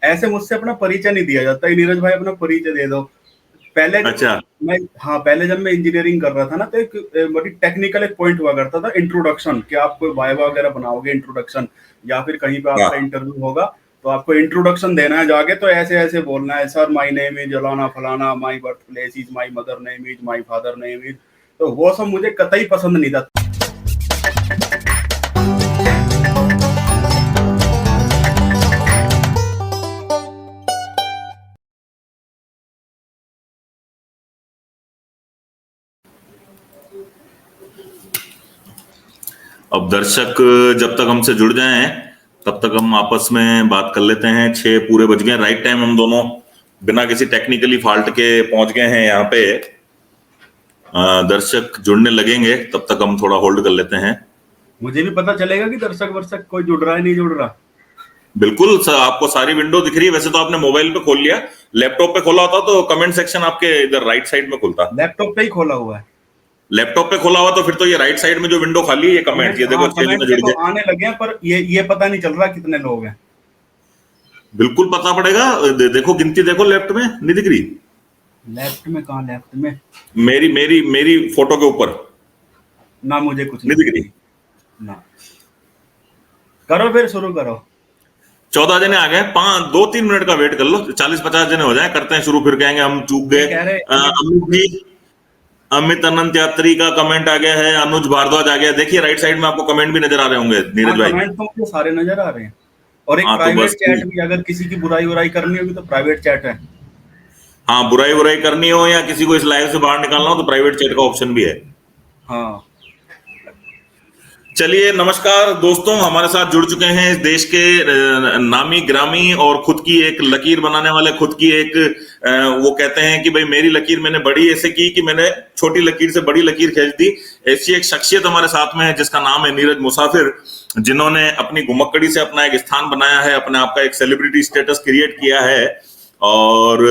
ऐसे मुझसे अपना परिचय नहीं दिया जाता है, नीरज भाई अपना परिचय दे दो। पहले अच्छा। मैं हाँ, पहले जब मैं इंजीनियरिंग कर रहा था ना, तो एक बड़ी टेक्निकल एक पॉइंट हुआ करता था, इंट्रोडक्शन, कि आप कोई वाइवा वगैरह बनाओगे, इंट्रोडक्शन, या फिर कहीं पे आपका हाँ। इंटरव्यू होगा, तो आपको इंट्रोडक्शन देना है जाके, तो ऐसे ऐसे बोलना है, सर माय नेम इज फलाना फलाना, my birth place is, my mother name is, my father name is. तो वो सब मुझे कतई पसंद नहीं था। अब दर्शक जब तक हमसे जुड़ जाएं तब तक हम आपस में बात कर लेते हैं। 6 पूरे बज गए, राइट टाइम हम दोनों बिना किसी टेक्निकली फॉल्ट के पहुंच गए हैं यहाँ पे। दर्शक जुड़ने लगेंगे, तब तक हम थोड़ा होल्ड कर लेते हैं। मुझे भी पता चलेगा कि दर्शक वर्शक कोई जुड़ रहा है नहीं जुड़ रहा। बिल्कुल सर, आपको सारी विंडो दिख रही है। वैसे तो आपने मोबाइल पे खोल लिया, लैपटॉप पे खोला होता तो कमेंट सेक्शन आपके इधर राइट साइड में खुलता। लैपटॉप पे ही खोला हुआ है। लैपटॉप पे खोला हुआ तो फिर तो ये राइट साइड में जो विंडो खाली है, ये कमेंट, कमेंट, ये देखो हाँ, 6 कमेंट जने जुड़ देखो गए। आने लगे हैं, पर ये पता नहीं चल रहा कितने लोग हैं। बिल्कुल पता पड़ेगा। देखो गिनती, देखो लेफ्ट में नहीं दिख रही? लेफ्ट में कहाँ, लेफ्ट में? मेरी मेरी मेरी फोटो के ऊपर ना, मुझे कुछ नहीं नहीं दिख दिख रही? रही। ना, करो फिर, शुरू करो। 14 जने आ गए। 2-3 मिनट का वेट कर लो, 40-50 जने हो जाए, करते हैं शुरू, फिर कहेंगे हम चूक ये गए। कह रहे ये अमित जी, अमित अनंत यात्री का कमेंट आ गया है, अनुज भारद्वाज आ गया। देखिए राइट साइड में आपको कमेंट भी नजर आ रहे होंगे हाँ, नीरज भाई। कमेंट तो मुझे सारे नजर आ रहे हैं। और एक हाँ तो प्राइवेट बस। चैट भी, अगर किसी की बुराई वुराई करनी होगी तो प्राइवेट चैट है। हाँ, बुराई बुराई करनी हो या किसी को इस लाइव से बाहर निकालना हो तो प्राइवेट चैट का ऑप्शन भी है। हाँ, चलिए, नमस्कार दोस्तों, हमारे साथ जुड़ चुके हैं इस देश के नामी ग्रामी और खुद की एक लकीर बनाने वाले, खुद की एक वो कहते हैं कि भाई मेरी लकीर मैंने बड़ी ऐसे की कि मैंने छोटी लकीर से बड़ी लकीर खींच दी। ऐसी एक शख्सियत हमारे साथ में है जिसका नाम है नीरज मुसाफिर, जिन्होंने अपनी घुमक्कड़ी से अपना एक स्थान बनाया है, अपने आप का एक सेलिब्रिटी स्टेटस क्रिएट किया है। और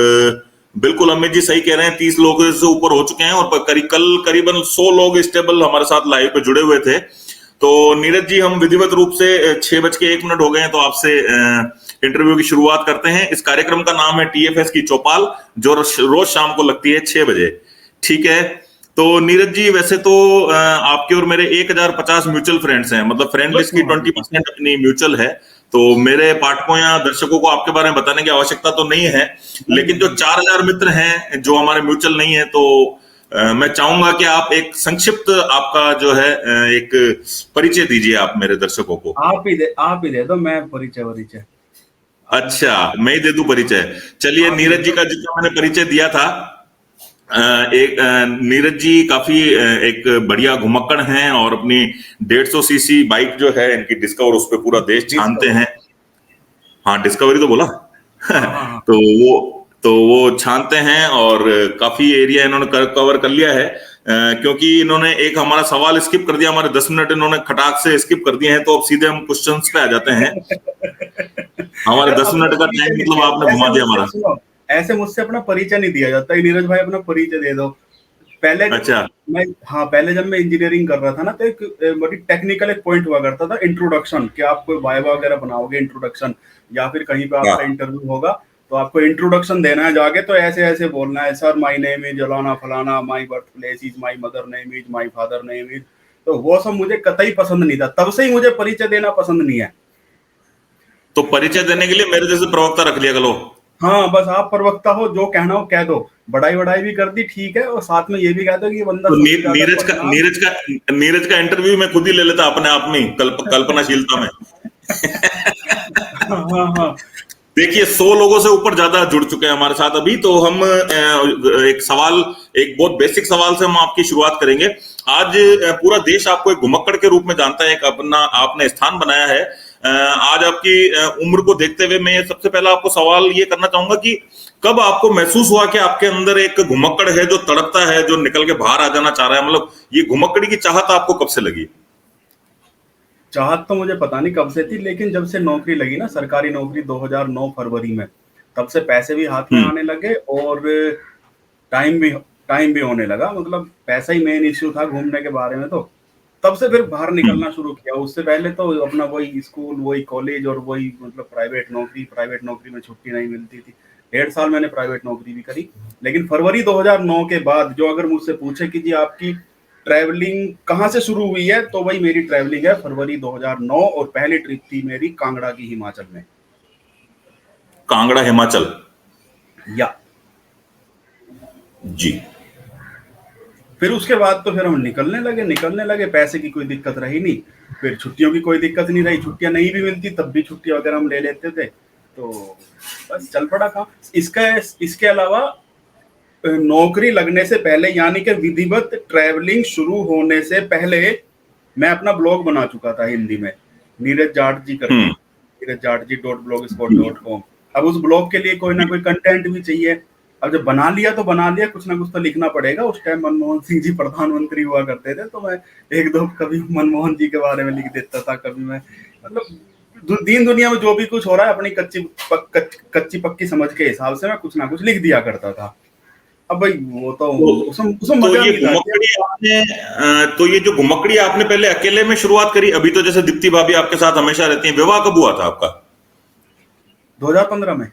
बिल्कुल अमित जी सही कह रहे हैं, 30 लोग से ऊपर हो चुके हैं और कल करीबन 100 लोग स्टेबल हमारे साथ लाइव पे जुड़े हुए थे। तो नीरज जी, हम विधिवत रूप से 6:01 तो आपसे इंटरव्यू की शुरुआत करते हैं। इस कार्यक्रम का नाम है टीएफएस की चौपाल, जो रोज शाम को लगती है 6 बजे। ठीक है, तो नीरज जी, वैसे तो आपके और मेरे 1050 म्यूचुअल फ्रेंड्स हैं, मतलब फ्रेंड लिस्ट की 20% अपनी म्यूचुअल है। तो मेरे पाठकों या दर्शकों को आपके बारे में बताने की आवश्यकता तो नहीं है, लेकिन जो 4000 मित्र हैं जो हमारे म्यूचुअल नहीं है, तो मैं चाहूंगा कि आप एक संक्षिप्त आपका जो है एक परिचय दीजिए आप मेरे दर्शकों को। आप ही दे दो, मैं परिचय वरिचय। अच्छा, मैं ही दे दूं परिचय? चलिए, आप ही दे नीरज जी दो। का जितना मैंने परिचय दिया था, नीरज जी काफी एक बढ़िया घुमक्कड़ हैं और अपनी 150 सीसी बाइक जो है इनकी डिस्कवर, उस पर पूरा देश छानते डिस्कवर। हैं। हाँ, डिस्कवरी तो बोला। हाँ, हाँ, हाँ। तो वो छानते हैं और काफी एरिया इन्होंने कवर कर लिया है। क्योंकि इन्होंने एक हमारा सवाल स्किप कर दिया, हमारे 10 मिनट इन्होंने खटाक से स्किप कर दिए हैं, तो अब सीधे हम क्वेश्चंस पे आ जाते हैं। हमारे अरे, 10 अपना मिनट का परिचय टाइम नहीं मतलब आपने दिया, ऐसे घुमा दिया मुझसे हमारा। सुनो, ऐसे मुझसे अपना परिचय नहीं दिया जाता है, नीरज भाई अपना परिचय दे दो। पहले अच्छा। मैं हाँ, पहले जब मैं इंजीनियरिंग कर रहा था ना, तो एक बड़ी टेक्निकल एक पॉइंट हुआ करता था, इंट्रोडक्शन, कि आप कोई वाइवा वगैरह बनाओगे, इंट्रोडक्शन, या फिर कहीं पे आपका हाँ। इंटरव्यू होगा, तो आपको इंट्रोडक्शन देना है जाके, तो ऐसे ऐसे बोलना है, सर माय नेम इज फलाना, my birth place is, my mother name is, my father name is. तो वो सब मुझे कतई पसंद नहीं था, तब से ही मुझे परिचय देना पसंद नहीं है। तो परिचय देने के लिए मेरे जैसे प्रवक्ता रख लिया करो। हाँ, बस आप प्रवक्ता हो, जो कहना हो कह दो। बड़ाई वड़ाई भी कर दी, ठीक है, और साथ में ये भी कह दो कि ये बंदा तो सबसे ज्यादा पढ़ना। नीरज का इंटरव्यू मैं खुद ही ले लेता अपने आप में ही, कल्पनाशीलता में। हाँ, हाँ, हाँ। देखिए, 100 लोगों से ऊपर ज्यादा जुड़ चुके हैं हमारे साथ अभी। तो हम एक सवाल, एक बहुत बेसिक सवाल से हम आपकी शुरुआत करेंगे। आज पूरा देश आपको एक घुमक्कड़ के रूप में जानता है, एक अपना आपने स्थान बनाया है। आज आपकी उम्र को देखते हुए मैं सबसे पहला आपको सवाल ये करना चाहूंगा कि कब आपको महसूस हुआ कि आपके अंदर एक घुमक्कड़ है जो तड़पता है, जो निकल के बाहर आ जाना चाह रहा है? मतलब ये घुमक्कड़ी की चाहत आपको कब से लगी? चाहत तो मुझे पता नहीं कब से थी, लेकिन जब से नौकरी लगी ना, सरकारी नौकरी 2009 फरवरी में, तब से पैसे भी हाथ में हम्म। आने लगे, और टाइम भी टाइम भी होने लगा। मतलब पैसा ही मेन इश्यू था घूमने के बारे में। तो तब से फिर बाहर निकलना शुरू किया। उससे पहले तो अपना वही स्कूल, वही कॉलेज और वही मतलब प्राइवेट नौकरी में छुट्टी नहीं मिलती थी। 1.5 साल मैंने प्राइवेट नौकरी भी करी। लेकिन फरवरी 2009 के बाद जो अगर मुझसे पूछे कि जी आपकी ट्रैवलिंग कहाँ से शुरू हुई है, तो वही मेरी ट्रैवलिंग है फरवरी 2009, और पहली ट्रिप थी मेरी कांगड़ा की, हिमाचल में। कांगड़ा हिमाचल। या जी। फिर उसके बाद तो फिर हम निकलने लगे, पैसे की कोई दिक्कत रही नहीं, फिर छुट्टियों की कोई दिक्कत नहीं रही, छुट्टियां नहीं भी मिलती तब भी छुट्टियां वगैरह हम ले लेते थे, तो बस चल पड़ा काम। इसके अलावा नौकरी लगने से पहले, यानी कि विधिवत ट्रैवलिंग शुरू होने से पहले, मैं अपना ब्लॉग बना चुका था हिंदी में, नीरज जाट जी करके, neerajjatji.blogspot.com। अब उस ब्लॉग के लिए कोई ना कोई कंटेंट भी चाहिए। अब जब बना लिया तो बना लिया, कुछ ना कुछ तो लिखना पड़ेगा। उस टाइम मनमोहन सिंह जी प्रधानमंत्री हुआ करते थे, तो मैं एक दो कभी मनमोहन जी के बारे में लिख देता था, कभी मैं मतलब दीन दुनिया में जो भी कुछ हो रहा है अपनी कच्ची पक्की समझ के हिसाब से मैं कुछ ना कुछ लिख दिया करता था। अब भाई वो तो उसमें तो मजा ये नहीं था। घुमक्कड़ी आपने तो ये जो घुमक्कड़ी आपने पहले अकेले में शुरुआत करी, अभी तो जैसे दीप्ति भाभी आपके साथ हमेशा रहती हैं, विवाह कब हुआ था आपका? 2015 में।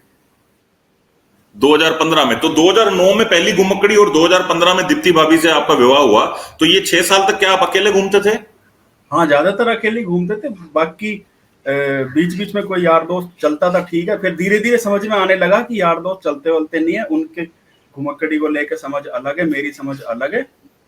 2015 में। तो 2009 में पहली घुमक्कड़ी और 2015 में दीप्ति भाभी से आपका विवाह हुआ, तो ये 6 साल तक क्या आप अकेले घूमते थे? हाँ, ज्यादातर अकेले घूमते थे, बाकी बीच बीच में कोई यार दोस्त चलता था, ठीक है। फिर धीरे धीरे समझ में आने लगा कि यार दोस्त चलते वलते नहीं है, उनके घुमक्कड़ी को लेकर समझ अलग है, मेरी समझ अलग है,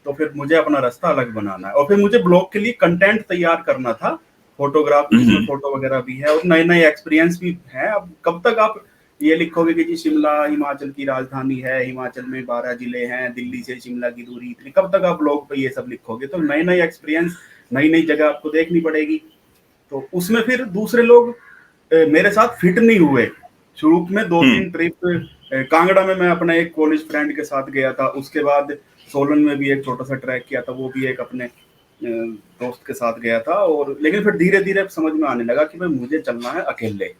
तो फिर मुझे अपना रास्ता अलग बनाना है। और फिर मुझे ब्लॉग के लिए कंटेंट तैयार करना था, फोटोग्राफी, जिसमें फोटो वगैरह भी है और नए नए एक्सपीरियंस भी है। अब कब तक आप ये लिखोगे कि जी शिमला हिमाचल की राजधानी है, हिमाचल में 12 जिले हैं, दिल्ली से शिमला की दूरी इतनी, कब तक आप ब्लॉग पे ये सब लिखोगे? तो नए नए एक्सपीरियंस, नई नई जगह आपको देखनी पड़ेगी। तो उसमें फिर दूसरे लोग मेरे साथ फिट नहीं हुए। शुरू में 2-3 ट्रिप कांगड़ा में मैं अपने एक कॉलेज फ्रेंड के साथ गया था, उसके बाद सोलन में भी एक छोटा सा ट्रैक किया था, वो भी एक अपने दोस्त के साथ गया था। और लेकिन फिर धीरे धीरे समझ में आने लगा कि भाई मुझे चलना है अकेले,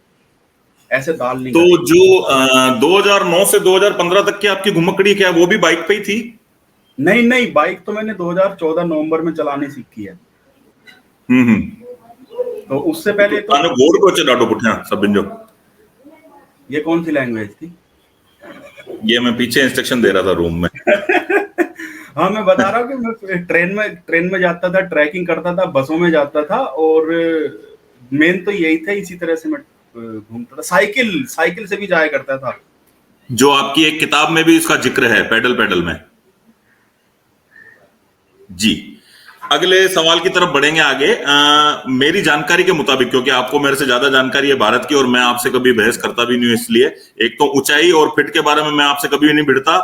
ऐसे दाल नहीं। तो जो 2009 से 2015 तक की आपकी घुमक्कड़ी क्या वो भी बाइक पे ही थी? नहीं, बाइक तो मैंने 2014 नवंबर में चलानी सीखी है। तो उससे पहले तो घोड़ को डाटो पुठिया सब जो ये कौन सी लैंग्वेज थी? ये मैं पीछे इंस्ट्रक्शन दे रहा था रूम में। हाँ, मैं बता रहा हूँ कि मैं ट्रेन में जाता था, ट्रैकिंग करता था, बसों में जाता था, और मेन तो यही था। इसी तरह से मैं घूमता था, साइकिल से भी जाया करता था। जो आपकी एक किताब में भी इसका जिक्र है, पैडल पैडल में। जी, अगले सवाल की तरफ बढ़ेंगे आगे। मेरी जानकारी के मुताबिक, क्योंकि आपको मेरे से ज्यादा जानकारी है भारत की और मैं आपसे कभी बहस करता भी नहीं हूं, इसलिए एक तो ऊंचाई और फिट के बारे में मैं आपसे कभी भी नहीं भिड़ता,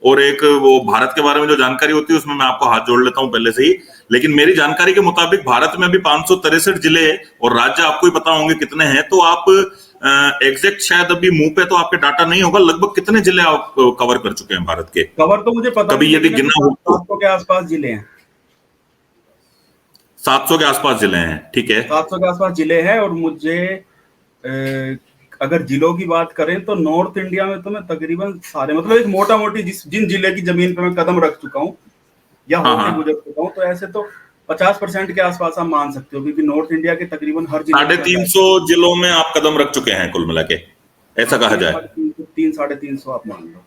और एक वो भारत के बारे में जो जानकारी होती है उसमें मैं आपको हाथ जोड़ लेता हूं पहले से ही। लेकिन मेरी जानकारी के मुताबिक भारत में अभी 563 जिले और राज्य आपको ही पता होंगे कितने हैं, तो आप एग्जैक्ट शायद अभी मुंह पे तो आपके डाटा नहीं होगा, लगभग कितने जिले आप कवर कर चुके हैं भारत के? कवर तो मुझे पता कभी यदि गिना हो 700 के आसपास जिले हैं। 700 के आसपास जिले हैं, ठीक है। 700 के आसपास जिले हैं, और मुझे अगर जिलों की बात करें तो नॉर्थ इंडिया में तो मैं तकरीबन सारे, मतलब एक मोटा मोटी जिन जिले की जमीन पे मैं कदम रख चुका हूँ या होके गुजर चुका हूँ, तो ऐसे तो 50% के आसपास आप मान सकते हो, क्योंकि नॉर्थ इंडिया के तकरीबन हर जिले 350 जिलों में आप कदम रख चुके हैं कुल मिला के, ऐसा कहा जाए? 300-350 आप मान लो।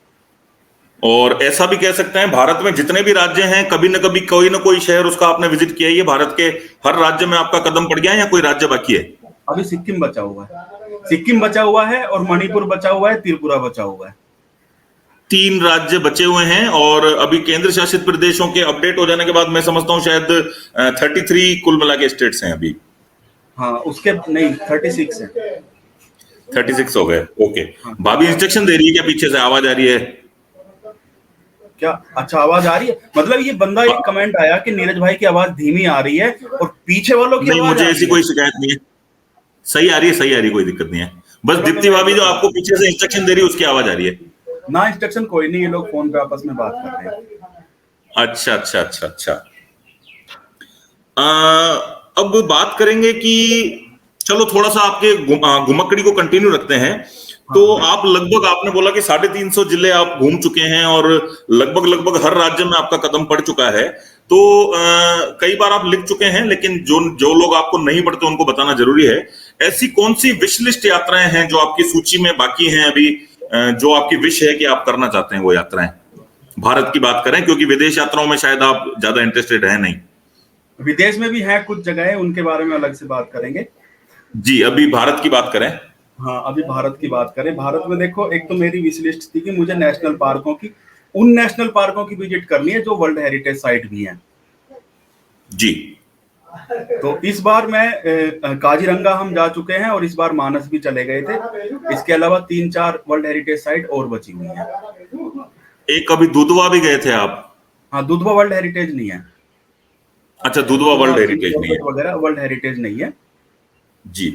और ऐसा भी कह सकते हैं भारत में जितने भी राज्य हैं, कभी न कभी कोई ना कोई शहर उसका आपने विजिट किया है। भारत के हर राज्य में आपका कदम पड़ गया है या कोई राज्य बाकी है? अभी सिक्किम बचा हुआ है, और मणिपुर बचा हुआ है, त्रिपुरा बचा हुआ है। 3 राज्य बचे हुए हैं, और अभी केंद्र शासित प्रदेशों के अपडेट हो जाने के बाद मैं समझता हूं शायद 33 कुल मिला के स्टेट्स हैं अभी। हाँ, उसके नहीं 36 है। 36 हो गए, ओके। भाभी इंस्ट्रक्शन दे रही है क्या? पीछे से आवाज आ रही है क्या? अच्छा, आवाज आ रही है। मतलब ये बंदा एक कमेंट आया कि नीरज भाई की आवाज धीमी आ रही है और पीछे वालों की नहीं, आवाज मुझे ऐसी कोई शिकायत नहीं है, सही आ रही है, कोई दिक्कत नहीं है। बस दीप्ति भाभी जो आपको पीछे से इंस्ट्रक्शन दे रही है उसकी आवाज आ रही है ना। इंस्ट्रक्शन कोई नहीं, ये लोग फोन पे आपस में बात कर रहे हैं। अच्छा। अब बात करेंगे कि चलो थोड़ा सा आपके घुमक्कड़ी को कंटिन्यू रखते हैं। तो आप लगभग, आपने बोला कि 350 जिले आप घूम चुके हैं और लगभग हर राज्य में आपका कदम पड़ चुका है। तो कई बार आप लिख चुके हैं, लेकिन जो जो लोग आपको नहीं पढ़ते उनको बताना जरूरी है। ऐसी कौन सी विश लिस्ट यात्राएं हैं जो आपकी सूची में बाकी हैं अभी, जो आपकी विश है कि आप करना चाहते हैं वो यात्राएं? भारत की बात करें, क्योंकि विदेश यात्राओं में शायद आप ज्यादा इंटरेस्टेड है नहीं। विदेश में भी है कुछ जगहें, उनके बारे में अलग से बात करेंगे। जी, अभी भारत की बात करें। हाँ, अभी भारत की बात करें। भारत में देखो, एक तो मेरी विश लिस्ट थी कि मुझे नेशनल पार्कों की, उन नेशनल पार्कों की विजिट करनी है जो वर्ल्ड हेरिटेज साइट भी हैं। जी। तो इस बार मैं काजीरंगा हम जा चुके हैं और इस बार मानस भी चले गए थे। इसके अलावा 3-4 वर्ल्ड हेरिटेज साइट और बची हुई हैं। एक अभी दुधवा भी गए थे आप? हाँ, दुधवा वर्ल्ड हेरिटेज नहीं है। अच्छा, दुधवा वर्ल्ड हेरिटेज नहीं है। वगैरह वर्ल्ड हेरिटेज नहीं है। जी।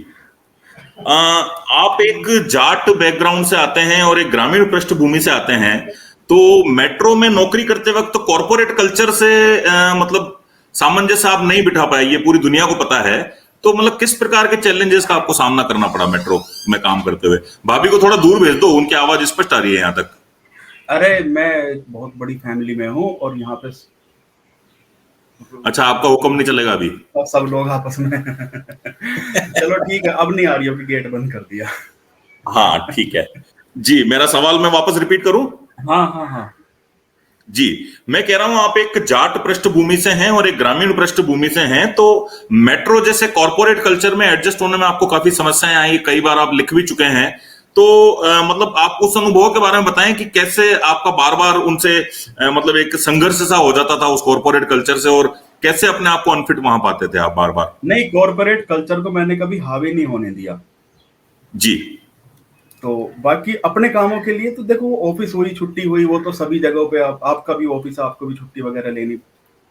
आप एक जाट बैकग्राउंड से आते हैं और एक ग्रामीण पृष्ठभूमि से आते हैं, तो मेट्रो में नौकरी करते वक्त कॉर्पोरेट कल्चर से मतलब सामंजस्य आप नहीं बिठा पाए, ये पूरी दुनिया को पता है। तो मतलब किस प्रकार के चैलेंजेस का आपको सामना करना पड़ा मेट्रो में काम करते हुए? भाभी को थोड़ा दूर भेज दो, उनकी आवाज स्पष्ट आ रही है यहाँ तक। अरे, मैं बहुत बड़ी फैमिली में हूँ और यहाँ पे अच्छा, आपका हुक्म नहीं चलेगा अभी? अब सब लोग आपस में चलो ठीक है, अब नहीं आ रही, अभी गेट बंद कर दिया। हाँ, ठीक है। जी, मेरा सवाल मैं वापस रिपीट करूं? हाँ हाँ हाँ। जी, मैं कह रहा हूं आप एक जाट पृष्ठभूमि से हैं और एक ग्रामीण पृष्ठभूमि से हैं, तो मेट्रो जैसे कॉर्पोरेट कल्चर में एडजस्ट होने में आपको काफी समस्याएं आई, कई बार आप लिख भी चुके हैं। तो मतलब आप उस अनुभव के बारे में बताएं कि कैसे आपका बार बार उनसे मतलब एक संघर्ष सा हो जाता था उस कॉर्पोरेट कल्चर से, और कैसे अपने आप को अनफिट वहां पाते थे आप बार बार? नहीं, कॉर्पोरेट कल्चर को मैंने कभी हावी नहीं होने दिया। जी। तो बाकी अपने कामों के लिए तो देखो, ऑफिस हुई, छुट्टी हुई, वो तो सभी जगहों पे आपका भी ऑफिस है, आपको भी छुट्टी वगैरह लेनी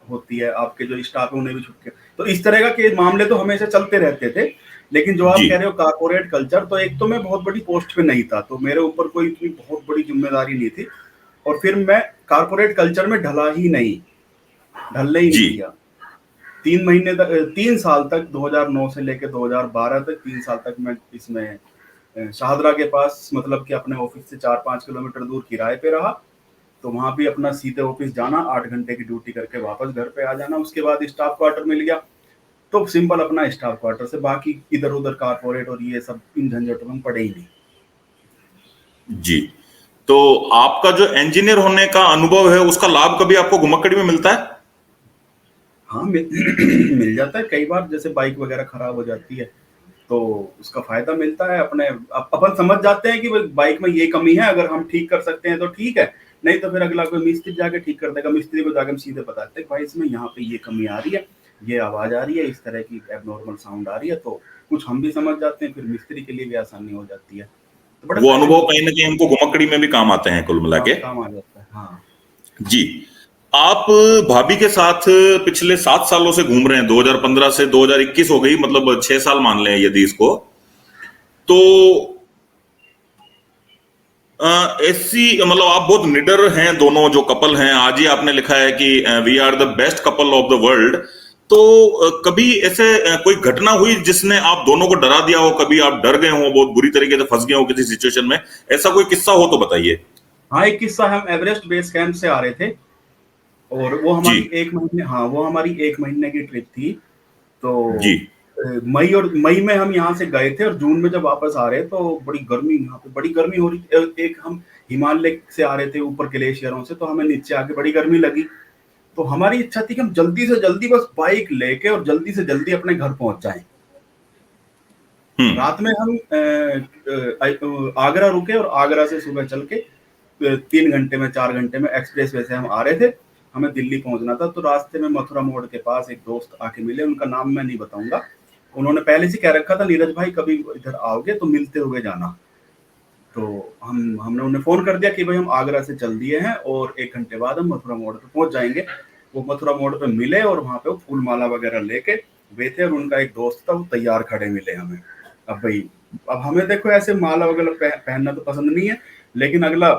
होती है, आपके जो स्टाफ है उन्हें भी छुट्टी। तो इस तरह का के मामले तो हमेशा चलते रहते थे। लेकिन जो आप जी। कह रहे हो कॉर्पोरेट कल्चर, तो एक तो मैं बहुत बड़ी पोस्ट पे नहीं था, तो मेरे ऊपर कोई इतनी बहुत बड़ी जिम्मेदारी नहीं थी, और फिर मैं कॉर्पोरेट कल्चर में ढलने ही नहीं जी। दिया। 3 महीने तक, 3 साल तक, 2009 से लेकर 2012 तक 3 साल तक मैं इसमें शाहदरा के पास, मतलब कि अपने ऑफिस से 4-5 किलोमीटर दूर किराए पे रहा। तो वहां भी अपना सीधे ऑफिस जाना, 8 घंटे की ड्यूटी करके वापस घर पे आ जाना। उसके बाद स्टाफ क्वार्टर मिल गया, तो सिंपल अपना स्टाफ क्वार्टर से, बाकी इधर उधर कारपोरेट और ये सब इन झंझटों में पड़े ही नहीं। जी। तो आपका जो इंजीनियर होने का अनुभव है उसका लाभ कभी आपको घुमक्कड़ी में मिलता है? हाँ, मिल जाता है कई बार। जैसे बाइक वगैरह खराब हो जाती है तो उसका फायदा मिलता है। अपने अपन समझ जाते हैं कि बाइक में ये कमी है, अगर हम ठीक कर सकते हैं तो ठीक है, नहीं तो फिर अगला कोई मिस्त्री जाके ठीक कर देगा। मिस्त्री को जाकर हम सीधे बताते हैं भाई इसमें यहाँ पे ये कमी आ रही है, ये आवाज आ रही है, इस तरह की एबनॉर्मल साउंड आ रही है। तो कुछ हम भी समझ जाते हैं, फिर मिस्त्री के लिए भी आसानी हो जाती है। तो बड़ा वो अनुभव कहीं ना कहीं हमको घुमक्कड़ी में भी काम आते हैं कुल मिला के। काम आ जाता है। हाँ जी। आप भाभी के साथ पिछले 7 सालों से घूम रहे हैं, 2015 से 2021 हो गई, मतलब 6 साल मान लें यदि इसको। तो ऐसी मतलब आप बहुत निडर हैं, दोनों जो कपल हैं। आज ही आपने लिखा है कि we are the best couple of the world. तो कभी ऐसे कोई घटना हुई जिसने आप दोनों को डरा दिया हो? कभी आप डर गए हो, बहुत बुरी तरीके से फंस गए हो किसी सिचुएशन में? ऐसा कोई किस्सा हो तो बताइए। हाँ, एक किस्सा। हम एवरेस्ट बेस कैंप से आ रहे थे और वो जी। हमारी 1 महीने, हाँ, वो हमारी 1 महीने की ट्रिप थी। तो जी। मई में हम यहाँ से गए थे और जून में जब वापस आ रहे तो बड़ी गर्मी, यहाँ पे बड़ी गर्मी हो रही थी। एक हम हिमालय से आ रहे थे ऊपर ग्लेशियरों से, तो हमें नीचे आके बड़ी गर्मी लगी। तो हमारी इच्छा थी कि हम जल्दी से जल्दी बस बाइक लेके और जल्दी से जल्दी अपने घर पहुंच जाएं। रात में हम आगरा रुके और आगरा से सुबह चल के 3 घंटे में, 4 घंटे में एक्सप्रेस वे से हम आ रहे थे। हमें दिल्ली पहुंचना था। तो रास्ते में मथुरा मोड़ के पास एक दोस्त आके मिले, उनका नाम मैं नहीं बताऊंगा। उन्होंने पहले से कह रखा था, नीरज भाई कभी इधर आओगे तो मिलते हुए जाना। तो हमने उन्हें फोन कर दिया कि भाई हम आगरा से चल दिए हैं और 1 घंटे बाद हम मथुरा मोड़ पे पहुंच जाएंगे। वो मथुरा मोड़ पे मिले और वहां पे वो फूल माला वगैरह लेके वे थे, और उनका एक दोस्त था, वो तैयार खड़े मिले हमें। अब हमें देखो ऐसे माला वगैरह पहनना तो पसंद नहीं है, लेकिन अगला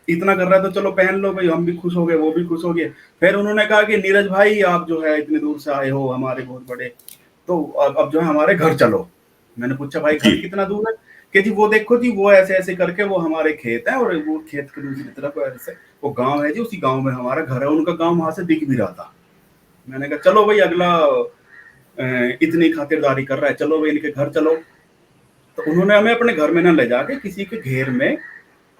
इतना कर रहा है तो चलो पहन लो भाई। हम भी खुश हो गए, वो भी खुश हो गए। फिर उन्होंने कहा कि नीरज भाई आप जो है इतनी दूर से आए हो, हमारे बहुत बड़े, तो अब जो है हमारे घर चलो। मैंने पूछा भाई घर कितना दूर है? कि जी वो देखो जी, वो ऐसे ऐसे करके वो हमारे खेत है और वो खेत के दूसरी तरफ ऐसे वो गांव है जी, उसी गांव में हमारा घर है। उनका गांव वहां से दिख भी रहा था। मैंने कहा चलो भाई अगला इतनी खातिरदारी कर रहा है, चलो भाई इनके घर चलो। तो उन्होंने हमें अपने घर में ना ले जाके किसी के घेर में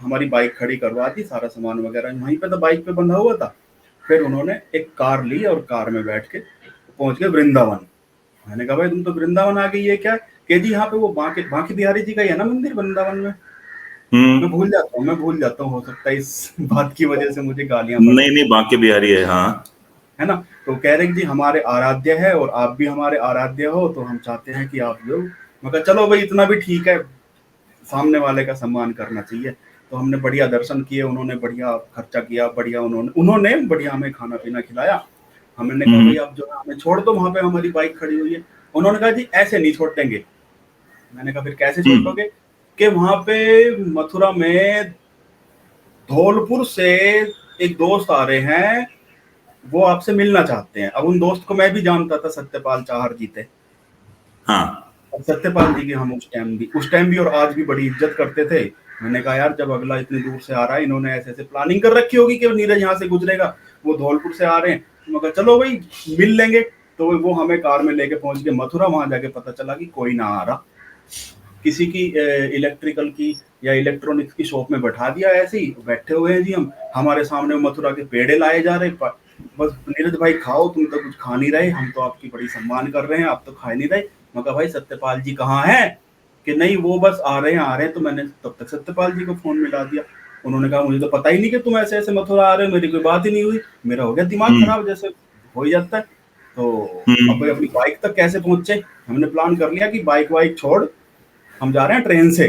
हमारी बाइक खड़ी करवा दी, सारा सामान वगैरह वहीं पे तो बाइक पे बंधा हुआ था। फिर उन्होंने एक कार ली और कार में बैठ के पहुंच गए वृंदावन। मैंने कहा भाई तुम तो वृंदावन आ गई, ये क्या है? कि जी यहाँ पे वो बांके बांके बिहारी जी का ही है ना मंदिर वृंदावन में। मैं भूल जाता हूँ, हो सकता है इस बात की वजह से मुझे गालियां पड़ नहीं जाए, नहीं, बांके बिहारी है, हाँ। है ना। तो कह रहे कि जी हमारे आराध्य है और आप भी हमारे आराध्य हो, तो हम चाहते हैं कि आप जो। मैं कहा चलो भाई इतना भी ठीक है, सामने वाले का सम्मान करना चाहिए। तो हमने बढ़िया दर्शन किए, उन्होंने बढ़िया खर्चा किया, बढ़िया उन्होंने उन्होंने बढ़िया हमें खाना पीना खिलाया। हमने कहा भाई आप जो है हमें छोड़ दो, वहां पे हमारी बाइक खड़ी हुई है। उन्होंने कहा जी ऐसे नहीं छोड़ देंगे। मैंने कहा फिर कैसे छोड़ दोगे? कि वहां पे मथुरा में धौलपुर से एक दोस्त आ रहे हैं, वो आपसे मिलना चाहते हैं। अब उन दोस्त को मैं भी जानता था, सत्यपाल चाहर जी थे। हाँ। अब सत्यपाल जी की हम उस टाइम भी और आज भी बड़ी इज्जत करते थे। मैंने कहा यार जब अगला इतनी दूर से आ रहा है, इन्होंने ऐसे ऐसे प्लानिंग कर रखी होगी कि नीरज यहाँ से गुजरेगा, वो धौलपुर से आ रहे हैं। तो मैं कहा चलो भाई मिल लेंगे। तो वो हमें कार में लेके पहुंच गए मथुरा। वहां जाके पता चला कि कोई ना आ रहा, किसी की इलेक्ट्रिकल की या इलेक्ट्रॉनिक्स की शॉप में बैठा दिया, ऐसे ही बैठे हुए हैं जी हम। हमारे सामने मथुरा के पेड़े लाए जा रहे, बस नीरज भाई खाओ, तुम तो कुछ खा नहीं रहे, हम तो आपकी बड़ी सम्मान कर रहे हैं, आप तो खा नहीं रहे। मैं कहा भाई सत्यपाल जी कहाँ हैं? कि नहीं वो बस आ रहे हैं। तो मैंने तब तक सत्यपाल जी को फोन मिला दिया। उन्होंने कहा मुझे तो पता ही नहीं कि तुम ऐसे ऐसे मथुरा आ रहे हो, मेरी कोई बात ही नहीं हुई। मेरा हो गया दिमाग खराब, जैसे हो ही जाता है। तो अब भाई अपनी बाइक तक कैसे पहुंचे? हमने प्लान कर लिया कि बाइक वाइक छोड़ हम जा रहे हैं ट्रेन से।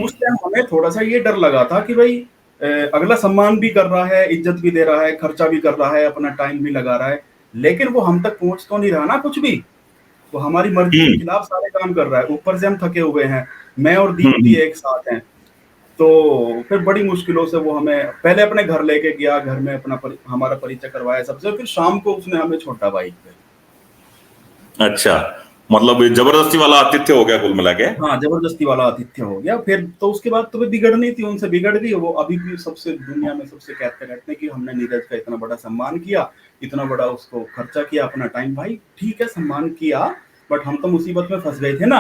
उस टाइम हमें थोड़ा सा ये डर लगा था कि भाई अगला सम्मान भी कर रहा है, इज्जत भी दे रहा है, खर्चा भी कर रहा है, अपना टाइम भी लगा रहा है, लेकिन वो हम तक पहुंच तो नहीं रहा ना कुछ भी। वो हमारी मर्जी के खिलाफ सारे काम कर रहा है, ऊपर से हम थके हुए हैं, मैं और दीप्ति एक साथ हैं। तो फिर बड़ी मुश्किलों से वो हमें पहले अपने घर लेके गया, घर में हमारा परिचय करवाया सबसे, फिर शाम को उसने हमें छोड़ा बाइक पे। अच्छा, मतलब जबरदस्ती वाला आतिथ्य हो गया कुल मिला के। हाँ जबरदस्ती वाला आतिथ्य हो गया। फिर तो उसके बाद तो बिगड़नी थी, उनसे बिगड़ गई। वो अभी भी सबसे दुनिया में सबसे कहते रहते हैं कि हमने नीरज का इतना बड़ा सम्मान किया, इतना बड़ा उसको खर्चा किया, अपना टाइम। भाई ठीक है सम्मान किया, बट हम तो मुसीबत में फंस गए थे ना।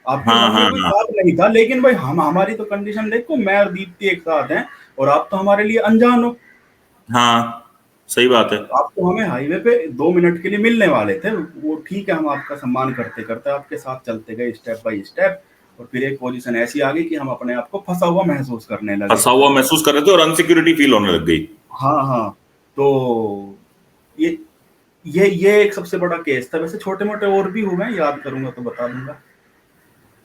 आपके हाँ मन में हाँ कोई हाँ बात नहीं था, लेकिन भाई हम हमारी तो कंडीशन देखो, मैं और दीप्ति एक साथ हैं और आप तो हमारे लिए अनजान हो। हाँ, सही बात है। आप तो हमें हाईवे पे 2 मिनट के लिए मिलने वाले थे। वो ठीक है, हम आपका सम्मान करते करते आपके साथ चलते गए स्टेप बाय स्टेप, और फिर एक पोजीशन ऐसी आ गई कि हम अपने आप को फंसा हुआ महसूस करने लगे। फंसा हुआ महसूस कर रहे थे और अनसिक्योरिटी फील होने लग गई। हाँ हाँ। तो ये ये एक सबसे बड़ा केस था। वैसे छोटे मोटे और भी हुए हैं, याद करूंगा तो बता दूंगा।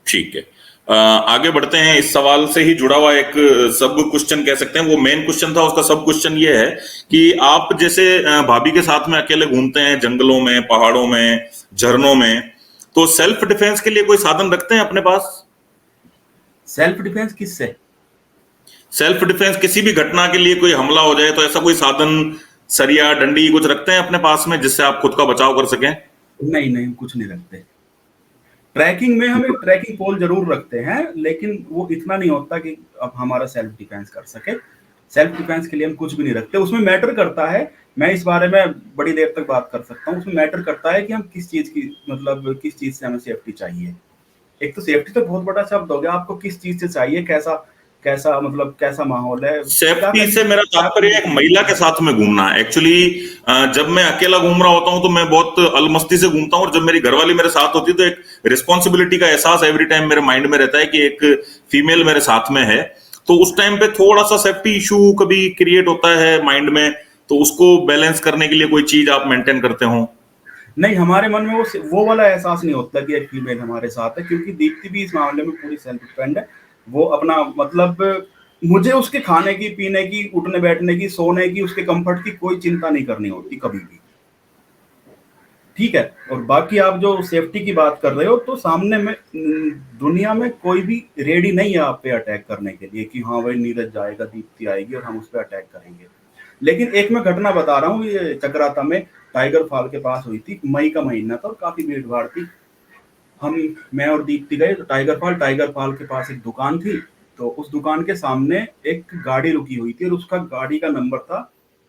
ठीक है। आगे बढ़ते हैं। इस सवाल से ही जुड़ा हुआ एक सब क्वेश्चन कह सकते हैं, वो मेन क्वेश्चन था, उसका सब क्वेश्चन ये है कि आप जैसे भाभी के साथ में अकेले घूमते हैं जंगलों में, पहाड़ों में, झरनों में, तो सेल्फ डिफेंस के लिए कोई साधन रखते हैं अपने पास? सेल्फ डिफेंस किससे? सेल्फ डिफेंस किसी भी घटना के लिए, कोई हमला हो जाए तो ऐसा कोई साधन, सरिया, डंडी कुछ रखते हैं अपने पास में जिससे आप खुद का बचाव कर सकें? नहीं नहीं, कुछ नहीं रखते। ट्रैकिंग में हम एक ट्रैकिंग पोल जरूर रखते हैं, लेकिन वो इतना नहीं होता कि अब हमारा सेल्फ डिफेंस कर सके। सेल्फ डिफेंस के लिए हम कुछ भी नहीं रखते। उसमें मैटर करता है, मैं इस बारे में बड़ी देर तक बात कर सकता हूँ। उसमें मैटर करता है कि हम किस चीज की, मतलब किस चीज से हमें सेफ्टी चाहिए। एक तो सेफ्टी तो बहुत बड़ा शब्द हो गया, आपको किस चीज से चाहिए, कैसा कैसा मतलब कैसा माहौल है, क्या सेफ्टी से मेरा क्या तात्पर्य एक महिला के साथ में घूमना है एक्चुअली। जब मैं अकेला घूम रहा होता हूं तो मैं बहुत अलमस्ती से घूमता हूं, और जब मेरी घरवाली मेरे साथ होती है तो एक रिस्पॉन्सिबिलिटी का एहसास एवरी टाइम मेरे माइंड में रहता है कि एक फीमेल मेरे साथ में है। तो उस टाइम पे थोड़ा सा सेफ्टी इशू कभी क्रिएट होता है माइंड में, तो उसको बैलेंस करने के लिए कोई चीज आप मेंटेन करते हो? नहीं, हमारे मन में वो वाला एहसास नहीं होता कि एक फीमेल हमारे साथ है, क्योंकि दीप्ति भी इस मामले में पूरी सेल्फ डिपेंड है। वो अपना मतलब मुझे उसके खाने की, पीने की, उठने बैठने की, सोने की, उसके कंफर्ट की कोई चिंता नहीं करनी होती कभी भी। ठीक है। और बाकी आप जो सेफ्टी की बात कर रहे हो, तो सामने में दुनिया में कोई भी रेडी नहीं है आप पे अटैक करने के लिए कि हाँ भाई नीरज जाएगा, दीप्ति आएगी और हम उस पर अटैक करेंगे। लेकिन एक मैं घटना बता रहा हूँ, ये चक्राता में टाइगर फॉल के पास हुई थी। मई का महीना था और काफी भीड़ भाड़ थी। मैं और दीप्ति गए तो टाइगर फॉल के पास एक दुकान थी। तो उस दुकान के सामने एक गाड़ी रुकी हुई थी और उसका गाड़ी का नंबर था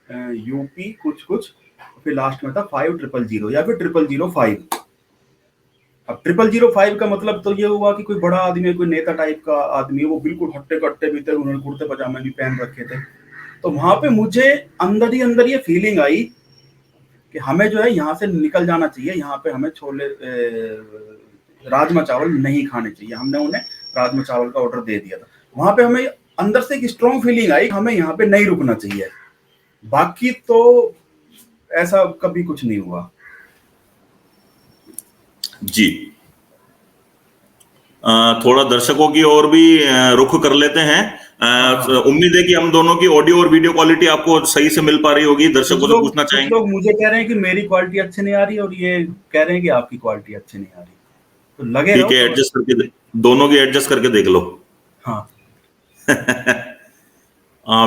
यूपी कुछ कुछ फिर लास्ट में था 5000 या फिर 0005। अब 0005 का मतलब तो ये हुआ कि कोई बड़ा आदमी है, कोई नेता टाइप का आदमी है, वो बिल्कुल हट्टे कट्टे भी थे, उन्होंने कुर्ते पजामे भी पहन रखे थे। तो वहां पे मुझे अंदर ही अंदर ये फीलिंग आई कि हमें जो है यहाँ से निकल जाना चाहिए, यहाँ पे हमें छोले राजमा चावल नहीं खाने चाहिए। हमने उन्हें राजमा चावल का ऑर्डर दे दिया था। वहां पे हमें अंदर से एक स्ट्रॉन्ग फीलिंग आई, हमें यहाँ पे नहीं रुकना चाहिए। बाकी तो ऐसा कभी कुछ नहीं हुआ। जी। थोड़ा दर्शकों की ओर भी रुख कर लेते हैं। हाँ, उम्मीद है कि हम दोनों की ऑडियो और वीडियो क्वालिटी आपको सही से मिल पा रही होगी। दर्शकों से पूछना कुछ चाहेंगे। लोग मुझे कह रहे हैं कि मेरी क्वालिटी अच्छी नहीं आ रही, और ये कह रहे हैं कि आपकी क्वालिटी अच्छी नहीं आ रही। तो लगे ठीक रहो है, तो। एडजस्ट करके दोनों की एडजस्ट करके देख लो। हाँ,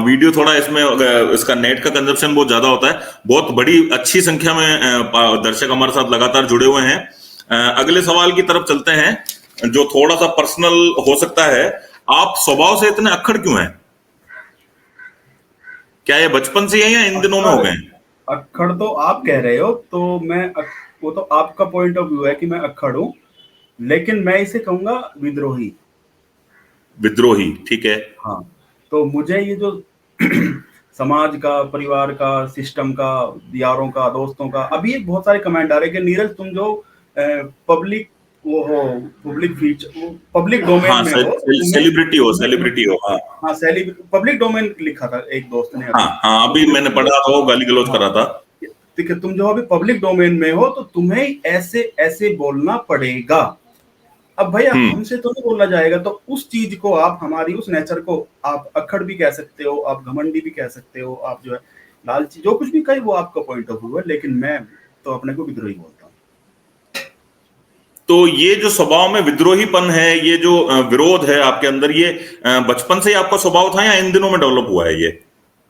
वीडियो थोड़ा इसमें इसका नेट का कंजप्शन बहुत ज्यादा होता है। बहुत बड़ी अच्छी संख्या में दर्शक हमारे साथ लगातार जुड़े हुए हैं। अगले सवाल की तरफ चलते हैं, जो थोड़ा सा पर्सनल हो सकता है। आप स्वभाव से इतने अक्खड़ क्यों हैं? क्या ये बचपन से ही है या इन दिनों में हो अक्खड़ गए हैं? अक्खड़ तो आप कह रहे हो, तो वो तो आपका पॉइंट ऑफ व्यू है कि मैं अक्खड़ हूं, लेकिन मैं इसे कहूंगा विद्रोही। विद्रोही, ठीक है। हाँ, तो मुझे ये जो समाज का, परिवार का, सिस्टम का, यारों का, दोस्तों का, अभी एक बहुत सारे कमेंट आ रहे हैं कि नीरज तुम जो पब्लिक वो हो, पब्लिक फीचर, पब्लिक डोमेन हाँ, में हो, तुम्हें सेलिब्रिटी हो, तुम्हें सेलिब्रिटी हो, हाँ। हाँ, पब्लिक डोमेन लिखा था एक दोस्त ने हाँ अभी। हाँ, तो अभी फिर मैंने पढ़ा था, वो गाली गलौज हाँ, कर रहा था। ठीक है, तुम जो अभी पब्लिक डोमेन में हो तो तुम्हें ऐसे ऐसे बोलना पड़ेगा। अब भैया हम्म। हमसे तो नहीं बोला जाएगा, तो उस चीज को आप, हमारी उस नेचर को आप अक्खड़ भी कह सकते हो, आप घमंडी भी कह सकते हो, आप जो है लालची, जो कुछ भी कहे वो आपका पॉइंट ऑफ व्यू है, लेकिन मैं तो अपने को विद्रोही बोलता हूँ। तो ये जो स्वभाव में विद्रोहीपन है, ये जो विरोध है आपके अंदर, ये बचपन से ही आपका स्वभाव था या इन दिनों में डेवलप हुआ है ये?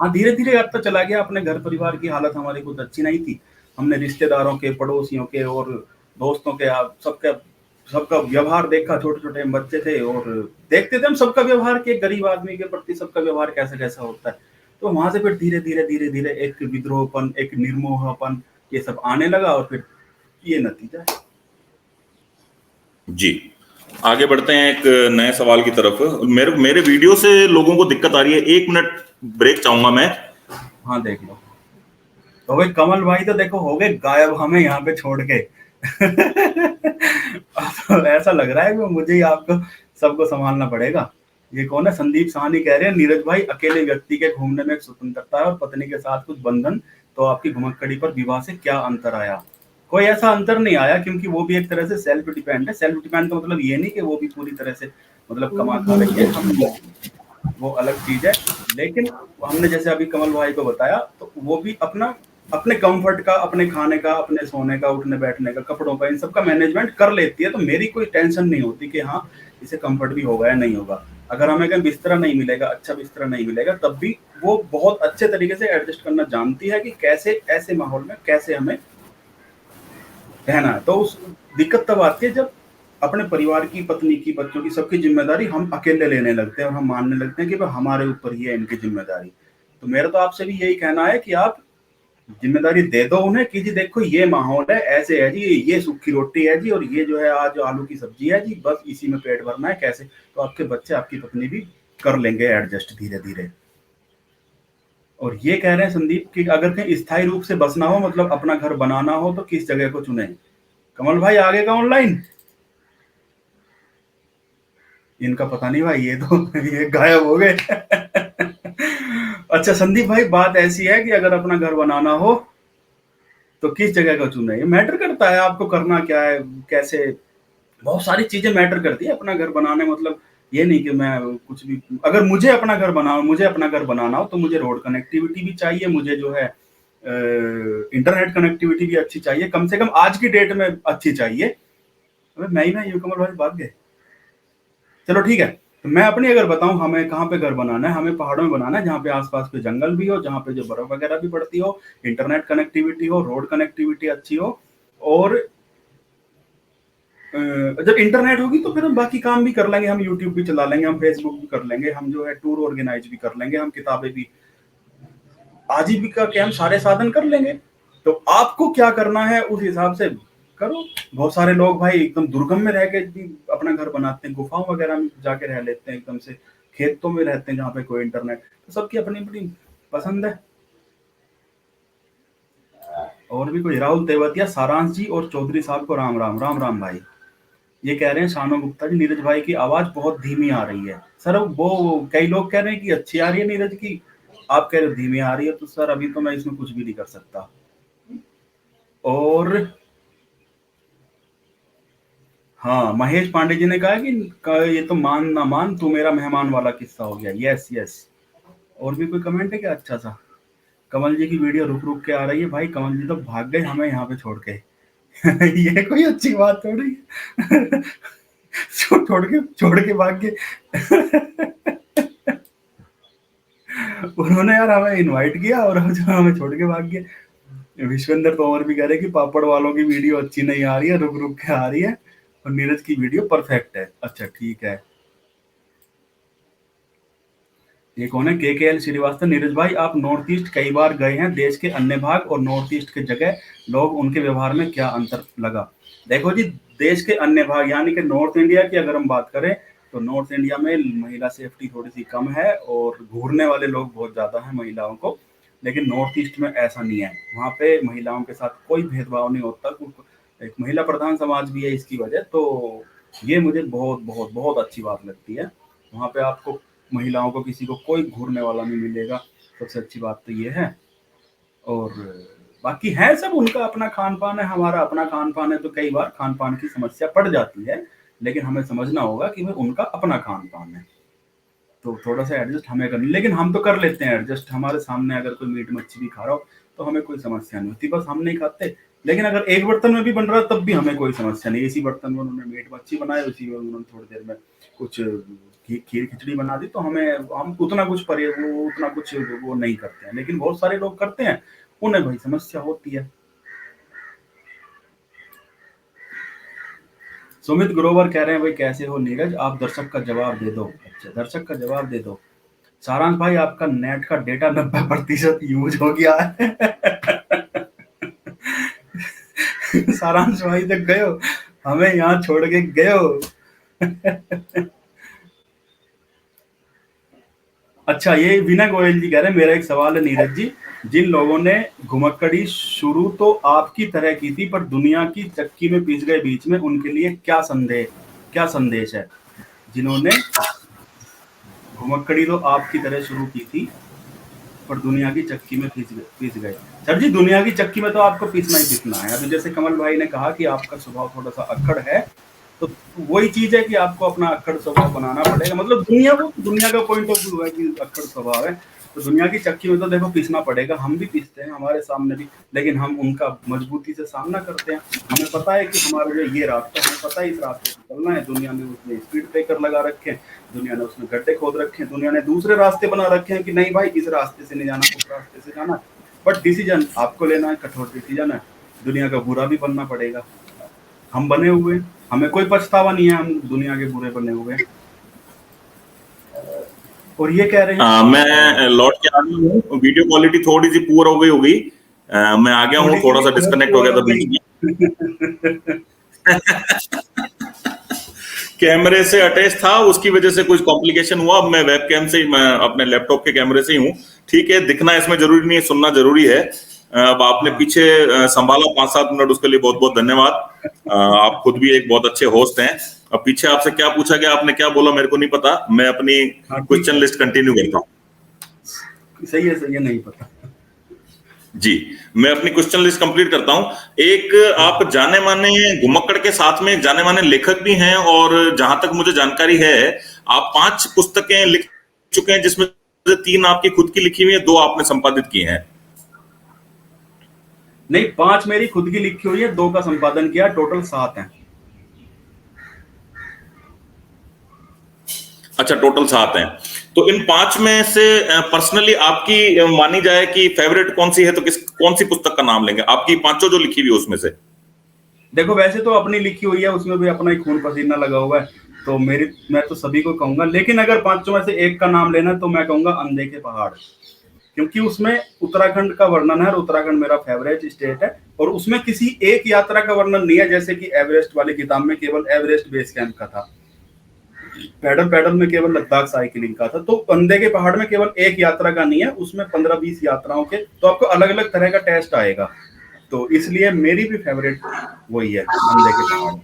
हाँ, धीरे धीरे आता चला गया। अपने घर परिवार की हालत हमारी कुछ अच्छी नहीं थी। हमने रिश्तेदारों के, पड़ोसियों के और दोस्तों के, आप सबका सबका व्यवहार देखा। छोटे छोटे हम बच्चे थे और देखते थे हम सबका व्यवहार, कि एक गरीब आदमी के प्रति सबका व्यवहार कैसा कैसा होता है। तो वहां से फिर धीरे धीरे धीरे धीरे एक विद्रोहपन, एक निर्मोहपन, ये सब आने लगा, और फिर ये नतीजा है। जी। आगे बढ़ते हैं एक नए सवाल की तरफ। मेरे मेरे वीडियो से लोगों को दिक्कत आ रही है, 1 मिनट ब्रेक चाहूंगा मैं। हाँ, देख लो। तो भाई कमल भाई तो देखो हो गए गायब, हमें यहाँ पे छोड़ के। तो ऐसा लग रहा है कि मुझे ही आपको सबको संभालना पड़ेगा। ये कौन है? संदीप साहनी कह रहे हैं, नीरज भाई अकेले व्यक्ति के घूमने में एक स्वतंत्रता है और पत्नी के साथ कुछ बंधन, तो आपकी घुमक्कड़ी पर विवाह से क्या अंतर आया? कोई ऐसा अंतर नहीं आया, क्योंकि वो भी एक तरह से सेल्फ डिपेंड है। सेल्फ डिपेंड का मतलब ये नहीं कि वो भी पूरी तरह से मतलब कमा खा रही है, हम वो अलग चीज है। लेकिन हमने जैसे अभी कमल भाई को बताया, तो वो भी अपना अपने कंफर्ट का, अपने खाने का, अपने सोने का, उठने बैठने का, कपड़ों का, इन सब का मैनेजमेंट कर लेती है। तो मेरी कोई टेंशन नहीं होती कि हाँ इसे कंफर्ट भी होगा या नहीं होगा। अगर हमें कहीं बिस्तरा नहीं मिलेगा, अच्छा बिस्तरा नहीं मिलेगा, तब भी वो बहुत अच्छे तरीके से एडजस्ट करना जानती है कि कैसे ऐसे माहौल में कैसे हमें रहना है। तो उस दिक्कत तब आती है जब अपने परिवार की, पत्नी की, बच्चों की, सबकी जिम्मेदारी हम अकेले लेने लगते हैं और हम मानने लगते हैं कि भाई हमारे ऊपर ही है इनकी जिम्मेदारी। तो मेरा तो आपसे भी यही कहना है कि आप जिम्मेदारी दे दो उन्हें कि जी देखो ये माहौल है, ऐसे है जी, ये सूखी रोटी है जी, और ये जो है आज आलू की सब्जी है जी, बस इसी में पेट भरना है। कैसे? तो आपके बच्चे, आपकी पत्नी भी कर लेंगे एडजस्ट धीरे धीरे। और ये कह रहे हैं संदीप कि अगर कहीं स्थायी रूप से बसना हो, मतलब अपना घर बनाना हो, तो किस जगह को चुने? कमल भाई आगे का ऑनलाइन, इनका पता नहीं भाई, ये तो ये गायब हो गए। अच्छा संदीप भाई, बात ऐसी है कि अगर अपना घर बनाना हो तो किस जगह का चुने? ये मैटर करता है, आपको करना क्या है, कैसे, बहुत सारी चीजें मैटर करती है अपना घर बनाने। मतलब ये नहीं कि मैं कुछ भी, अगर मुझे अपना घर बनाओ, मुझे अपना घर बनाना हो, तो मुझे रोड कनेक्टिविटी भी चाहिए, मुझे जो है इंटरनेट कनेक्टिविटी भी अच्छी चाहिए, कम से कम आज की डेट में अच्छी चाहिए। अबे मैं ही ना, ये कमल भाई भाग गए। चलो ठीक है, तो मैं अपनी अगर बताऊं हमें कहाँ पे घर बनाना है, हमें पहाड़ों में बनाना है, जहाँ पे आसपास कोई जंगल भी हो, जहाँ पे जो बर्फ वगैरह भी पड़ती हो, इंटरनेट कनेक्टिविटी हो, रोड कनेक्टिविटी अच्छी हो। और जब इंटरनेट होगी तो फिर हम बाकी काम भी कर लेंगे, हम यूट्यूब भी चला लेंगे, हम फेसबुक भी कर लेंगे, हम जो है टूर ऑर्गेनाइज भी कर लेंगे, हम किताबें भी, आजीविका के हम सारे साधन कर लेंगे। तो आपको क्या करना है उस हिसाब से करो। बहुत सारे लोग भाई एकदम दुर्गम में रह के भी अपना घर बनाते हैं, गुफाओं वगैरह में जाके रह लेते हैं, एकदम से खेतों में रहते हैं जहाँ पे कोई इंटरनेट, तो सबकी अपनी अपनी पसंद है। और भी कोई राहुल तेवतिया, सारांश जी और चौधरी साहब को राम राम। राम राम भाई। ये कह रहे हैं शानो गुप्ता जी, नीरज भाई की आवाज बहुत धीमी आ रही है। सर वो कई लोग कह रहे हैं कि अच्छी आ रही है नीरज की, आप कह रहे हो धीमी आ रही है, तो सर अभी तो मैं इसमें कुछ भी नहीं कर सकता। और हाँ, महेश पांडे जी ने कहा कि ये तो मान ना मान तू मेरा मेहमान वाला किस्सा हो गया। Yes yes. और भी कोई कमेंट है क्या अच्छा सा? कमल जी की वीडियो रुक रुक के आ रही है। भाई कमल जी तो भाग गए हमें यहाँ पे छोड़ के। ये कोई अच्छी बात थोड़ी है। छोड़ के भाग गए। उन्होंने यार हमें इनवाइट किया और हमें छोड़ के भाग गए। विश्वेंद्र तोमर भी कह रहे कि पापड़ वालों की वीडियो अच्छी नहीं आ रही है, रुक रुक के आ रही है, और नीरज की वीडियो परफेक्ट है। अच्छा ठीक है। ये कौन है? के एल श्रीवास्तव। नीरज भाई आप नॉर्थ ईस्ट कई बार गए हैं, देश के अन्य भाग और नॉर्थ ईस्ट के जगह लोग उनके व्यवहार में क्या अंतर लगा? देखो जी, देश के अन्य भाग यानी कि नॉर्थ इंडिया की अगर हम बात करें तो नॉर्थ इंडिया में महिला सेफ्टी थोड़ी सी कम है और घूरने वाले लोग बहुत ज्यादा हैं महिलाओं को। लेकिन नॉर्थ ईस्ट में ऐसा नहीं है, वहाँ पे महिलाओं के साथ कोई भेदभाव नहीं होता। एक महिला प्रधान समाज भी है इसकी वजह, तो ये मुझे बहुत बहुत बहुत अच्छी बात लगती है। वहाँ पे आपको महिलाओं को किसी को कोई घूरने वाला नहीं मिलेगा, सबसे अच्छी बात तो ये है। और बाकी है सब उनका अपना खान पान है, हमारा अपना खान पान है, तो कई बार खान पान की समस्या पड़ जाती है, लेकिन हमें समझना होगा कि भाई उनका अपना खान पान है, तो थोड़ा सा एडजस्ट हमें करना। लेकिन हम तो कर लेते हैं एडजस्ट, हमारे सामने अगर कोई मीट मच्छी भी खा रहा हो तो हमें कोई समस्या नहीं होती, बस हम नहीं खाते। लेकिन अगर एक बर्तन में भी बन रहा है तब भी हमें कोई समस्या नहीं। इसी बर्तन में उन्होंने मीट मच्छी बनाए, उसी में उन्होंने थोड़ी देर में कुछ खीर खिचड़ी बना दी, तो हम उतना कुछ उतना कुछ वो नहीं करते हैं। लेकिन बहुत सारे लोग करते हैं, उन्हें भाई समस्या होती है। सुमित ग्रोवर कह रहे हैं भाई कैसे हो नीरज, आप दर्शक का जवाब दे दो। अच्छा, दर्शक का जवाब दे दो। सारांश भाई आपका नेट का डेटा 90% यूज हो गया है। सारांश भाई तक गए हो, हमें यहाँ छोड़ के गए हो। अच्छा, ये विनय गोयल जी कह रहे हैं मेरा एक सवाल है नीरज जी, जिन लोगों ने घुमक्कड़ी शुरू तो आपकी तरह की थी पर दुनिया की चक्की में पिस गए बीच में, उनके लिए क्या संदेश है? जिन्होंने घुमक्कड़ी तो आपकी तरह शुरू की थी पर दुनिया की चक्की में पिस गए। सर जी, दुनिया की चक्की में तो आपको पिसना ही पिसना है। अभी जैसे कमल भाई ने कहा कि आपका स्वभाव थोड़ा सा अक्खड़ है, तो वही चीज है कि आपको अपना अक्खड़ स्वभाव बनाना पड़ेगा। मतलब दुनिया का पॉइंट ऑफ व्यू है कि अक्खड़ स्वभाव है, तो दुनिया की चक्की में तो देखो पिसना पड़ेगा। हम भी पिसते हैं, हमारे सामने भी, लेकिन हम उनका मजबूती से सामना करते हैं। हमें पता है कि हमारा जो ये रास्ता, हमें पता है इस रास्ते से चलना है। दुनिया ने उसमें स्पीड ब्रेकर लगा रखे हैं, दुनिया ने उसमें गड्ढे खोद रखे हैं, दुनिया ने दूसरे रास्ते बना रखे हैं कि नहीं भाई इस रास्ते से नहीं जाना, उस रास्ते से जाना। बट डिसीजन आपको लेना है, कठोर डिसीजन है। दुनिया का बुरा भी बनना पड़ेगा, हम बने हुए, हमें कोई पछतावा नहीं है, हम दुनिया के बुरे बने हुए। और ये कह रहे हैं मैं लौट के आ गया हूँ, वीडियो क्वालिटी थोड़ी सी पुअर हो गई होगी। मैं आ गया हूँ, थोड़ा सा डिस्कनेक्ट हो गया था बीच में। कैमरे से अटैच था, उसकी वजह से कुछ कॉम्प्लिकेशन हुआ। अब मैं वेबकैम से ही, मैं अपने लैपटॉप के कैमरे से ही हूँ। ठीक है, दिखना इसमें जरूरी नहीं है, सुनना जरूरी है। अब आपने पीछे संभाला 5-7 मिनट, उसके लिए बहुत बहुत धन्यवाद। आप खुद भी एक बहुत अच्छे होस्ट हैं। अब पीछे आपसे क्या पूछा गया, आपने क्या बोला, मेरे को नहीं पता। मैं अपनी क्वेश्चन लिस्ट कंटिन्यू करता हूँ। सही है, नहीं पता जी, मैं अपनी क्वेश्चन लिस्ट कंप्लीट करता हूं। एक आप जाने माने घुमक्कड़ के साथ में एक जाने माने लेखक भी हैं, और जहां तक मुझे जानकारी है आप 5 पुस्तकें लिख चुके हैं, जिसमें से 3 आपकी खुद की लिखी हुई है, 2 आपने संपादित की हैं। नहीं, 5 मेरी खुद की लिखी हुई है, 2 का संपादन किया, टोटल 7 हैं। अच्छा, टोटल 7 हैं। तो इन 5 में से पर्सनली आपकी मानी जाए कि फेवरेट कौन सी है, तो कौन सी पुस्तक का नाम लेंगे आपकी 5 जो लिखी हुई है उसमें से? देखो, वैसे तो अपनी लिखी हुई है, उसमें भी अपना ही खून पसीना लगा हुआ है, तो मैं तो सभी को कहूंगा। लेकिन अगर 5 में से एक का नाम लेना तो मैं कहूंगा अनदेखे पहाड़। क्योंकि उसमें उत्तराखंड का वर्णन है और उत्तराखंड मेरा फेवरेट स्टेट है, और उसमें किसी एक यात्रा का वर्णन नहीं है, जैसे कि एवरेस्ट वाली किताब में केवल एवरेस्ट बेस कैंप का था, पैडल पैडल में केवल लद्दाख साइकिलिंग का था। तो अंधे के पहाड़ में केवल एक यात्रा का नहीं है, उसमें 15-20 यात्राओं के, तो आपको अलग अलग तरह का टेस्ट आएगा। तो इसलिए मेरी भी फेवरेट वही है, अंधे के पहाड़।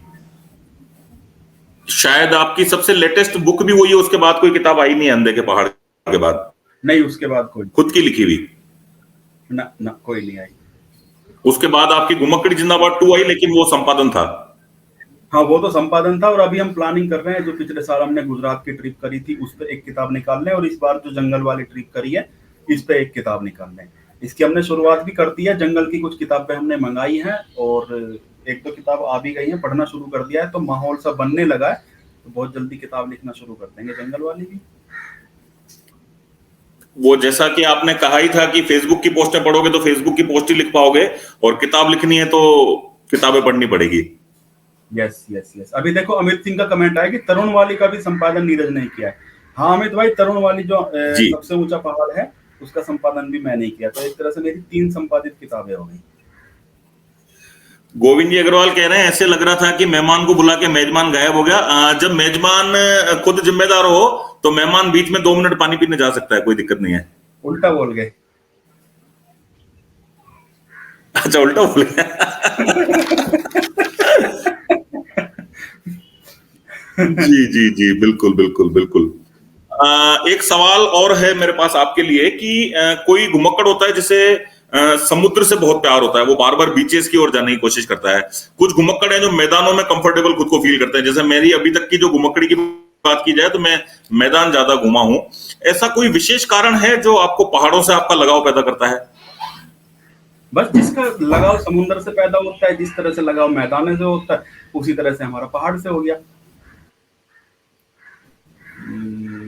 शायद आपकी सबसे लेटेस्ट बुक भी वही है, उसके बाद कोई किताब आई नहीं है अंधे के पहाड़ के बाद? नहीं, उसके बाद कोई, खुद की लिखी हुई? ना ना, कोई नहीं आई। उसके बाद आपकी घुमक्कड़ी जिंदाबाद 2 आई, लेकिन वो संपादन था। हाँ, वो तो संपादन था, और अभी हम प्लानिंग कर रहे हैं, जो पिछले साल हमने गुजरात की ट्रिप करी थी उस पर एक किताब निकालने, और इस बार जो जंगल वाली ट्रिप करी है इस पे एक किताब निकालने। इसकी हमने शुरुआत भी कर दी है, जंगल की कुछ किताबें हमने मंगाई हैं, और एक दो किताब आ भी गई है, पढ़ना शुरू कर दिया है, तो माहौल सब बनने लगा है, तो बहुत जल्दी किताब लिखना शुरू कर देंगे जंगल वाली भी। वो जैसा कि आपने कहा ही था कि फेसबुक की पोस्टें पढ़ोगे तो फेसबुक की पोस्ट ही लिख पाओगे, और किताब लिखनी है तो किताबें पढ़नी पड़ेगी। Yes yes yes. अभी देखो अमित सिंह का कमेंट आया कि तरुण वाली का भी संपादन नीरज ने किया है। हाँ अमित भाई, तरुण वाली जो जी। सबसे ऊंचा पहाड़ है उसका संपादन भी मैंने ही किया, तो एक तरह से मेरी 3 संपादित किताबें हो गई। गोविंद जी अग्रवाल कह रहे हैं ऐसे लग रहा था कि मेहमान को बुला के मेजबान गायब हो गया। जब मेजबान खुद जिम्मेदार हो तो मेहमान बीच में 2 मिनट पानी पीने जा सकता है, कोई दिक्कत नहीं है। उल्टा बोल गए। अच्छा, उल्टा बोल गया। जी जी जी, बिल्कुल बिल्कुल बिल्कुल। एक सवाल और है मेरे पास आपके लिए कि कोई घुमक्कड़ होता है जिसे समुद्र से बहुत प्यार होता है, वो बार बार बीचेस की ओर जाने की कोशिश करता है। कुछ घुमक्कड़ है जो मैदानों में कंफर्टेबल खुद को फील करते हैं, जैसे मेरी अभी तक की जो घुमक्कड़ी की बात की जाए तो मैं मैदान ज्यादा घुमा हूं। ऐसा कोई विशेष कारण है जो आपको पहाड़ों से आपका लगाव पैदा करता है? बस जिसका लगाव समुद्र से पैदा होता है, जिस तरह से लगाव मैदान से होता है, उसी तरह से हमारा पहाड़ से हो गया।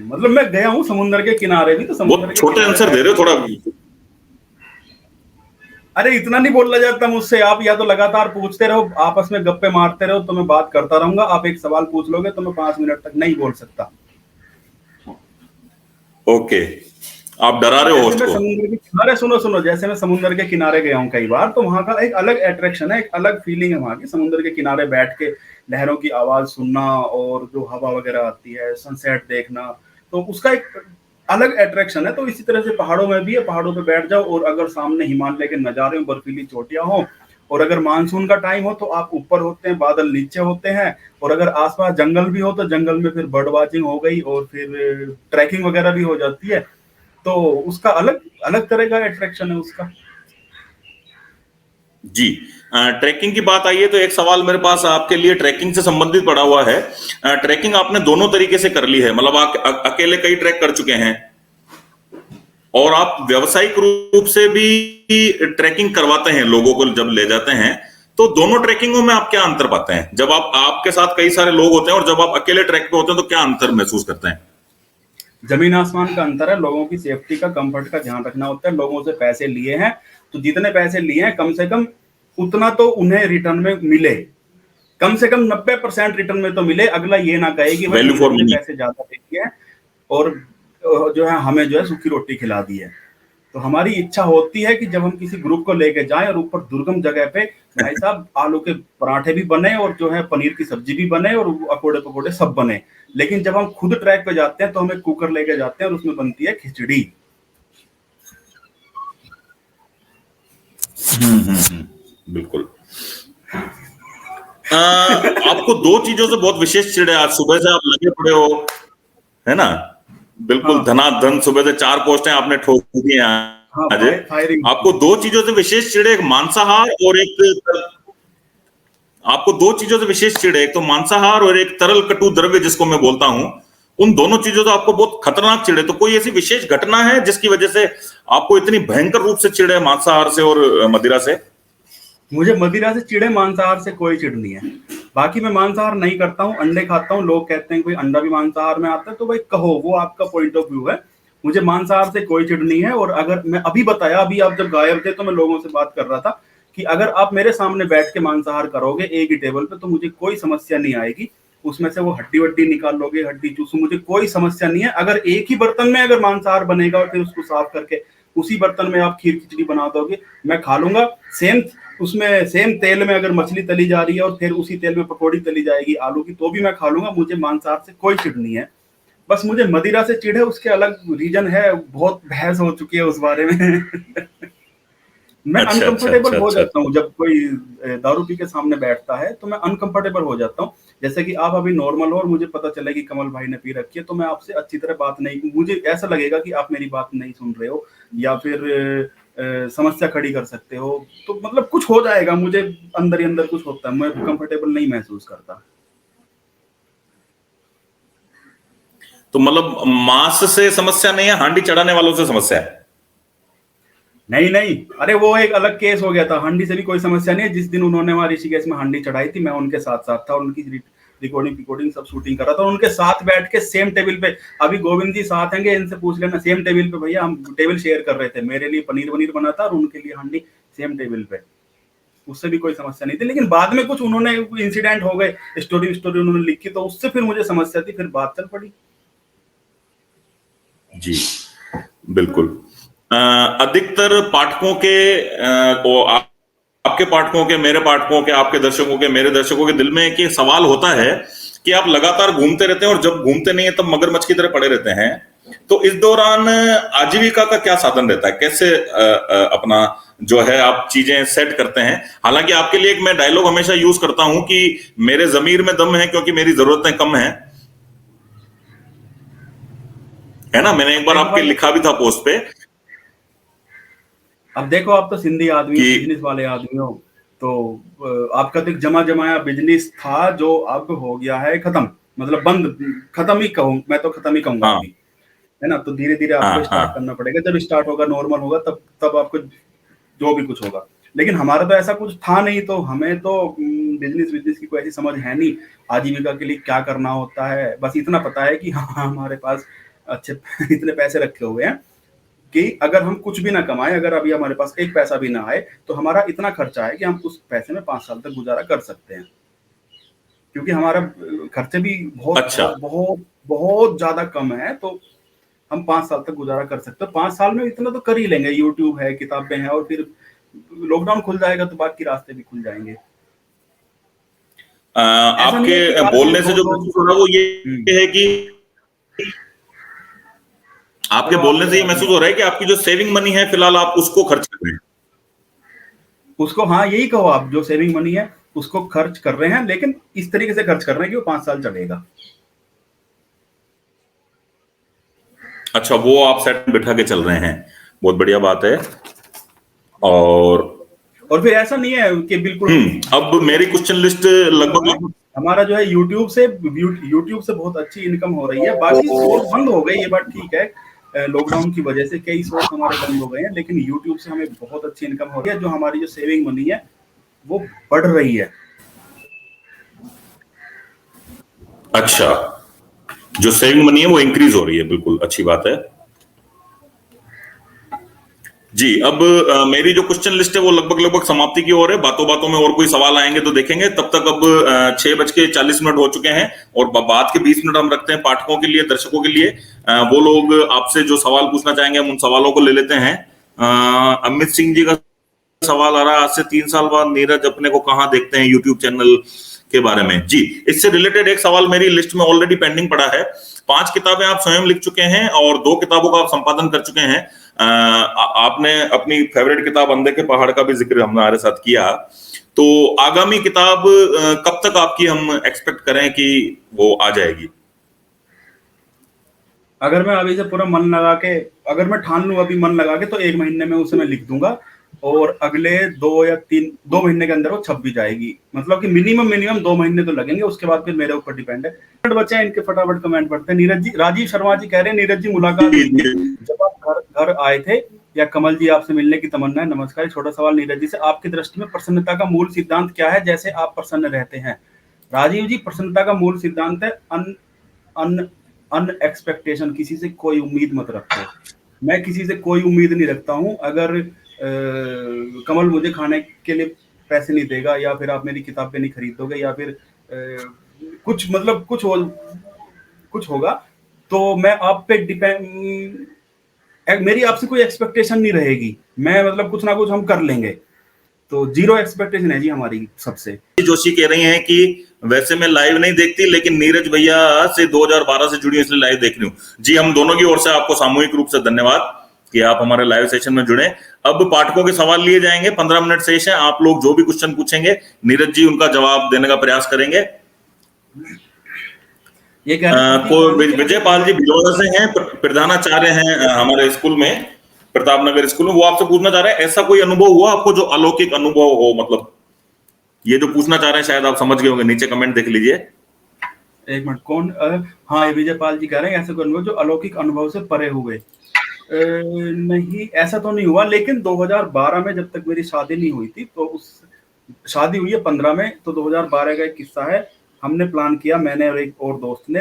मतलब मैं गया हूँ समुद्र के किनारे भी, तो समुद्र बहुत छोटे आंसर दे रहे हो थोड़ा। अरे इतना नहीं बोला जाता मुझसे। आप या तो लगातार पूछते रहो, आपस में गप्पे मारते रहो, तो मैं बात करता रहूंगा। आप एक सवाल पूछ लोगे तो मैं 5 मिनट तक नहीं बोल सकता। ओके, आप डरा रहे हो होस्ट को। समुद्र के किनारे, सुनो, जैसे मैं समुद्र के किनारे गया हूँ कई बार, तो वहां का एक अलग अट्रैक्शन है, एक अलग फीलिंग है वहां की। समुद्र के किनारे बैठ के लहरों की आवाज सुनना, और जो हवा वगैरह आती है, सनसेट देखना, तो उसका एक अलग अट्रैक्शन है। तो इसी तरह से पहाड़ों में भी है, पहाड़ों पे बैठ जाओ, और अगर सामने हिमालय के नजारे हो, बर्फीली चोटियां हो, और अगर मानसून का टाइम हो तो आप ऊपर होते हैं, बादल नीचे होते हैं, और अगर आसपास जंगल भी हो तो जंगल में फिर बर्ड वॉचिंग हो गई, और फिर ट्रैकिंग वगैरह भी हो जाती है। तो उसका अलग अलग तरह का अट्रैक्शन है उसका। जी, ट्रैकिंग की बात आई है तो एक सवाल मेरे पास आपके लिए ट्रैकिंग से संबंधित पड़ा हुआ है। ट्रैकिंग आपने दोनों तरीके से कर ली है, मतलब आप अकेले कई ट्रैक कर चुके हैं, और आप व्यावसायिक रूप से भी ट्रैकिंग करवाते हैं लोगों को जब ले जाते हैं। तो दोनों ट्रैकिंगों में आप क्या अंतर पाते हैं? जब आप आपके साथ कई सारे लोग होते हैं और जब आप अकेले ट्रैक पे होते हैं तो क्या अंतर महसूस करते हैं? जमीन आसमान का अंतर है। लोगों की सेफ्टी का, कंफर्ट का ध्यान रखना होता है। लोगों से पैसे लिए हैं तो जितने पैसे लिए हैं कम से कम उतना तो उन्हें रिटर्न में मिले, कम से कम 90% रिटर्न में तो मिले। अगला ये ना कहे कि भाई पैसे ज्यादा दे दिए और जो है हमें जो है सूखी रोटी खिला दी है। तो हमारी इच्छा होती है कि जब हम किसी ग्रुप को लेके जाएं और ऊपर दुर्गम जगह पे भाई साहब आलू के पराठे भी बने और जो है पनीर की सब्जी भी बने और अकोड़े पकोड़े सब बने। लेकिन जब हम खुद ट्रैक पे जाते हैं तो हमें कुकर लेके जाते हैं और उसमें बनती है खिचड़ी। बिल्कुल। आपको दो चीजों से बहुत विशेष चिढ़ है। आज सुबह से आप लगे पड़े हो, है ना? बिल्कुल। हाँ। धनाधन सुबह से 4 पोस्टें आपने ठोक दी हैं आज। आपको दो चीजों से विशेष चिढ़ है, एक मांसाहार और एक आपको दो चीजों से विशेष चिढ़ है, एक तो मांसाहार और एक तरल कटु द्रव्य जिसको मैं बोलता हूं। उन दोनों चीजों से आपको बहुत खतरनाक चिढ़ है। तो कोई ऐसी विशेष घटना है जिसकी वजह से आपको इतनी भयंकर रूप से चिढ़ है मांसाहार से और मदिरा से? मुझे मदिरा से चिढ़े, मांसाहार से कोई चिढ़ नहीं है। बाकी मैं मांसाहार नहीं करता हूँ, अंडे खाता हूँ। लोग कहते हैं कोई अंडा भी मांसाहार में आता है, तो भाई कहो, वो आपका पॉइंट ऑफ व्यू है। मुझे मांसाहार से कोई चिढ़ नहीं है। और अगर मैं अभी बताया, अभी आप जब गायब थे तो मैं लोगों से बात कर रहा था कि अगर आप मेरे सामने बैठ के मांसाहार करोगे एक ही टेबल पे तो मुझे कोई समस्या नहीं आएगी। उसमें से वो हड्डी वड्डी निकाल लोगे, हड्डी चूसो, मुझे कोई समस्या नहीं है। अगर एक ही बर्तन में अगर मांसाहार बनेगा और फिर उसको साफ करके उसी बर्तन में आप खीर खिचड़ी बना दोगे, मैं खा लूंगा। सेम उसमें सेम तेल में अगर मछली तली जा रही है और फिर उसी तेल में पकौड़ी तली जाएगी आलू की, तो भी मैं खा लूंगा। मुझे मांसाहार से कोई चिढ़ नहीं है। बस मुझे मदिरा से चिढ़ है, उसके अलग रीजन है, बहुत बहस हो चुकी है उस बारे में। मैं अच्छा अच्छा अनकंफर्टेबल अच्छा हो अच्छा जाता अच्छा। हूँ जब कोई दारू पी के सामने बैठता है, तो मैं अनकंफर्टेबल हो जाता हूँ। जैसे कि आप अभी नॉर्मल हो और मुझे पता चले कि कमल भाई ने पी रखी है, तो मैं आपसे अच्छी तरह बात नहीं, मुझे ऐसा लगेगा कि आप मेरी बात नहीं सुन रहे हो, या फिर समस्या खड़ी कर सकते हो। तो मतलब कुछ हो जाएगा, मुझे अंदर ही अंदर कुछ होता है, मैं कंफर्टेबल नहीं महसूस करता। तो मतलब मांस से समस्या नहीं है, हांडी चढ़ाने वालों से समस्या है। नहीं नहीं, अरे वो एक अलग केस हो गया था, हांडी से भी कोई समस्या नहीं है। जिस दिन उन्होंने वहां ऋषिकेश में हांडी चढ़ाई थी, मैं उनके साथ साथ था, उनकी रिकॉर्डिंग रिकॉर्डिंग सब शूटिंग कर रहा था, उनके साथ बैठ के सेम टेबल पे। अभी गोविंद जी साथ हैं, इनसे पूछ लेना, सेम टेबल पे भैया हम टेबल शेयर कर रहे थे, मेरे लिए पनीर वनीर बना था और उनके लिए हांडी, सेम टेबल पे। उससे भी कोई समस्या नहीं थी, लेकिन बाद में कुछ उन्होंने इंसिडेंट हो गए, स्टोरी स्टोरी उन्होंने लिखी, तो उससे फिर मुझे समस्या थी, फिर बात चल पड़ी। जी बिल्कुल। अधिकतर पाठकों के आपके पाठकों के, मेरे पाठकों के, आपके दर्शकों के, मेरे दर्शकों के दिल में एक ये सवाल होता है कि आप लगातार घूमते रहते हैं और जब घूमते नहीं है तब मगरमच्छ की तरह पड़े रहते हैं। तो इस दौरान आजीविका का क्या साधन रहता है, कैसे अपना जो है आप चीजें सेट करते हैं? हालांकि आपके लिए एक मैं डायलॉग हमेशा यूज करता हूं कि मेरे जमीर में दम है क्योंकि मेरी जरूरतें कम है ना? मैंने एक बार देखो आपके भाई, लिखा भी था पोस्ट पे अब देखो आप तो सिंधी आदमी हो, कि बिजनेस वाले आदमी हो, तो आपका तो एक जमा जमाया बिजनेस था जो अब हो गया है खत्म, मतलब बंद, खत्म ही कहूँ मैं, तो खत्म ही कहूंगा हाँ अभी, है ना। तो धीरे धीरे हाँ आपको हाँ। स्टार्ट करना पड़ेगा, जब स्टार्ट होगा नॉर्मल होगा, तब तब आपको जो भी कुछ होगा। लेकिन हमारा तो ऐसा कुछ था नहीं, तो हमें तो बिजनेस बिजनेस की कोई ऐसी समझ है नहीं, आजीविका के लिए क्या करना होता है। बस इतना पता है कि हाँ हमारे पास अच्छे इतने पैसे रखे हुए हैं कि अगर हम कुछ भी ना कमाए, अगर अभी हमारे पास एक पैसा भी ना आए, तो हमारा इतना खर्चा है कि हम उस पैसे में 5 साल तक गुजारा कर सकते हैं। क्योंकि हमारा खर्चे भी बहुत अच्छा। बहुत बहुत बहुत ज्यादा कम है, तो हम 5 साल तक गुजारा कर सकते हैं। 5 साल में इतना तो कर ही लेंगे, यूट्यूब है, किताबें हैं, और फिर लॉकडाउन खुल जाएगा तो बाकी रास्ते भी खुल जाएंगे। ऐसा नहीं है कि आपके साल में बोलने से दो जो दो महसूस हो रहा है वो हम्म, ये है कि आपके चलो आप बोलने से बोलो ये आप महसूस बोलो। हो रहा है कि आपकी जो सेविंग मनी है फिलहाल आप उसको खर्च कर रहे हैं। उसको, हाँ यही कहो आप, जो सेविंग मनी है उसको खर्च कर रहे हैं, लेकिन इस तरीके से खर्च कर रहे हैं कि वो 5 साल चलेगा। अच्छा, वो आप सेट बिठा के चल रहे हैं, बहुत बढ़िया बात है। और और फिर ऐसा नहीं है कि बिल्कुल हम अब मेरी क्वेश्चन लिस्ट लगभग कमाएं। लगभग हमारा जो है यूट्यूब से बहुत अच्छी इनकम हो रही है, बाकी सोर्स बंद हो गए, ये बात ठीक है। लॉकडाउन की वजह से कई सोर्स हमारे बंद हो गए हैं, लेकिन यूट्यूब से हमें बहुत अच्छी इनकम हो रही है। जो हमारी जो सेविंग मनी है वो बढ़ रही है। अच्छा, जो सेविंग मनी है वो इंक्रीज हो रही है, बिल्कुल अच्छी बात है। जी, अब मेरी जो क्वेश्चन लिस्ट है वो लगभग लगभग समाप्ति की ओर है। बातों बातों में और कोई सवाल आएंगे तो देखेंगे। तब तक अब 6:40 हो चुके हैं और बाद के 20 मिनट हम रखते हैं पाठकों के लिए, दर्शकों के लिए। वो लोग आपसे जो सवाल पूछना चाहेंगे हम उन सवालों को ले लेते हैं। अमित सिंह जी का सवाल आ रहा है, आज से 3 साल बाद नीरज अपने को कहाँ देखते हैं यूट्यूब चैनल के बारे में? जी, इससे रिलेटेड एक सवाल मेरी लिस्ट में ऑलरेडी पेंडिंग पड़ा है। 5 किताबें आप स्वयं लिख चुके हैं और 2 किताबों का आप संपादन कर चुके हैं। आपने अपनी फेवरेट किताब अंधे के पहाड़ का भी जिक्र हमारे साथ किया। तो आगामी किताब कब तक आपकी हम एक्सपेक्ट करें कि वो आ जाएगी? अगर मैं अभी से पूरा मन लगा के, अगर मैं ठान लूं अभी मन लगा के, तो 1 महीने में उसे मैं लिख दूंगा, और अगले 2 महीने के अंदर वो छप भी जाएगी। मतलब कि मिनिमम मिनिमम 2 महीने तो लगेंगे, उसके बाद फिर मेरे ऊपर डिपेंड है। बच्चे हैं इनके, फटाफट कमेंट पढ़ते हैं। नीरज जी, राजीव शर्मा जी कह रहे हैं, नीरज जी मुलाकात हुई थी जब आप घर घर आए थे, या कमल जी आपसे मिलने की तमन्ना है? नमस्कार। छोटा सवाल नीरज जी से, आपकी दृष्टि में प्रसन्नता का मूल सिद्धांत क्या है, जैसे आप प्रसन्न रहते हैं? राजीव जी, प्रसन्नता का मूल सिद्धांत है अन अन अनएक्सपेक्टेशन, किसी से कोई उम्मीद मत रखो। मैं किसी से कोई उम्मीद नहीं रखता हूँ। अगर कमल मुझे खाने के लिए पैसे नहीं देगा, या फिर आप मेरी किताबें नहीं खरीदोगे, या फिर कुछ मतलब कुछ होगा, तो मैं आप पे डिपेंड, मेरी आपसे कोई एक्सपेक्टेशन नहीं रहेगी, मैं मतलब कुछ ना कुछ हम कर लेंगे, तो जीरो एक्सपेक्टेशन है जी हमारी सबसे। जोशी कह रही हैं कि वैसे मैं लाइव नहीं देखती, लेकिन नीरज भैया से 2012 से जुड़ी हूं, इसलिए लाइव देख रही हूँ। जी, हम दोनों की ओर से आपको सामूहिक रूप से धन्यवाद कि आप हमारे लाइव सेशन में जुड़े। अब पाठकों के सवाल लिए जाएंगे, 15 मिनट शेष है। आप लोग जो भी क्वेश्चन पूछेंगे, नीरज जी उनका जवाब देने का प्रयास करेंगे। ये कह रहे थे कि विजय पाल जी भिलवाड़ा से हैं, प्रधानाचार्य हैं हमारे स्कूल में, प्रताप नगर स्कूल में। वो आपसे पूछना चाह रहे हैं, ऐसा कोई अनुभव हुआ आपको जो अलौकिक अनुभव हो? मतलब ये जो पूछना चाह रहे हैं शायद आप समझ गए होंगे, नीचे कमेंट देख लीजिए। एक मिनट, कौन? हाँ, ये विजय पाल जी कह रहे हैं ऐसा कोई अनुभव जो अलौकिक अनुभव से परे हुए। नहीं, ऐसा तो नहीं हुआ, लेकिन 2012 में जब तक मेरी शादी नहीं हुई थी, तो उस शादी हुई है 15 में, तो 2012 का एक किस्सा है। हमने प्लान किया, मैंने और एक और दोस्त ने,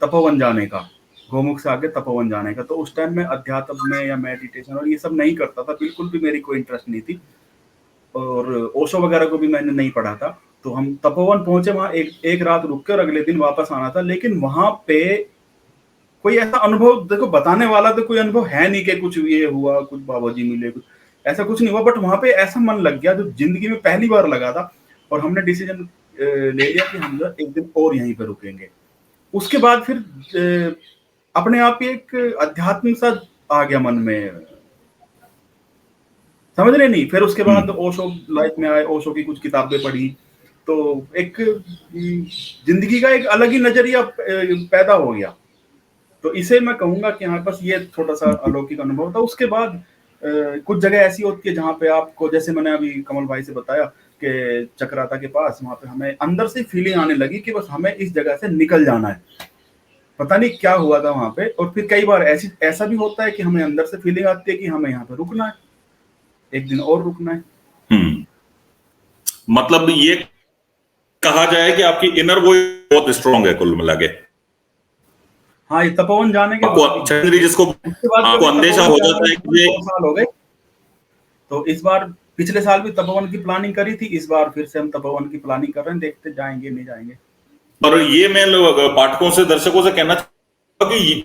तपोवन जाने का, गोमुख से आगे तपोवन जाने का। तो उस टाइम में अध्यात्म में या मेडिटेशन और ये सब नहीं करता था, बिल्कुल भी मेरी कोई इंटरेस्ट नहीं थी, और ओशो वगैरह को भी मैंने नहीं पढ़ा था। तो हम तपोवन पहुंचे, वहां एक रात रुक के और अगले दिन वापस आना था। लेकिन वहां पे कोई ऐसा अनुभव, देखो बताने वाला तो कोई अनुभव है नहीं कि कुछ ये हुआ, कुछ बाबाजी मिले, कुछ ऐसा कुछ नहीं हुआ। बट वहां पे ऐसा मन लग गया जो जिंदगी में पहली बार लगा था, और हमने डिसीजन ले लिया कि हम एक दिन और यहीं पे रुकेंगे। उसके बाद फिर अपने आप ही एक अध्यात्म सा आ गया मन में, समझ रहे नहीं? फिर उसके बाद ओशो लाइफ में आए, ओशो की कुछ किताबें पढ़ी, तो एक जिंदगी का एक अलग ही नजरिया पैदा हो गया। तो इसे मैं कहूंगा कि हाँ, बस ये थोड़ा सा अलौकिक अनुभव था। उसके बाद कुछ जगह ऐसी होती है जहाँ पे आपको, जैसे मैंने अभी कमल भाई से बताया कि चक्राता के पास, वहां पे हमें अंदर से फीलिंग आने लगी कि बस हमें इस जगह से निकल जाना है। पता नहीं क्या हुआ था वहां पे। और फिर कई बार ऐसा भी होता है कि हमें अंदर से फीलिंग आती है कि हमें यहाँ पे रुकना है, एक दिन और रुकना है। मतलब ये कहा जाए कि आपकी इनर वॉइस बहुत स्ट्रांग है कुल मिला के। हाँ, ये तपोवन जाने के बाद, जिसको आपको अंदेशा हो जाता है कि 2 साल हो गए, तो इस बार पिछले साल भी तपोवन की प्लानिंग करी थी, इस बार फिर से हम तपोवन की प्लानिंग कर रहे हैं, देखते जाएंगे नहीं जाएंगे। और ये मैं पाठकों से, दर्शकों से कहना चाहूंगा कि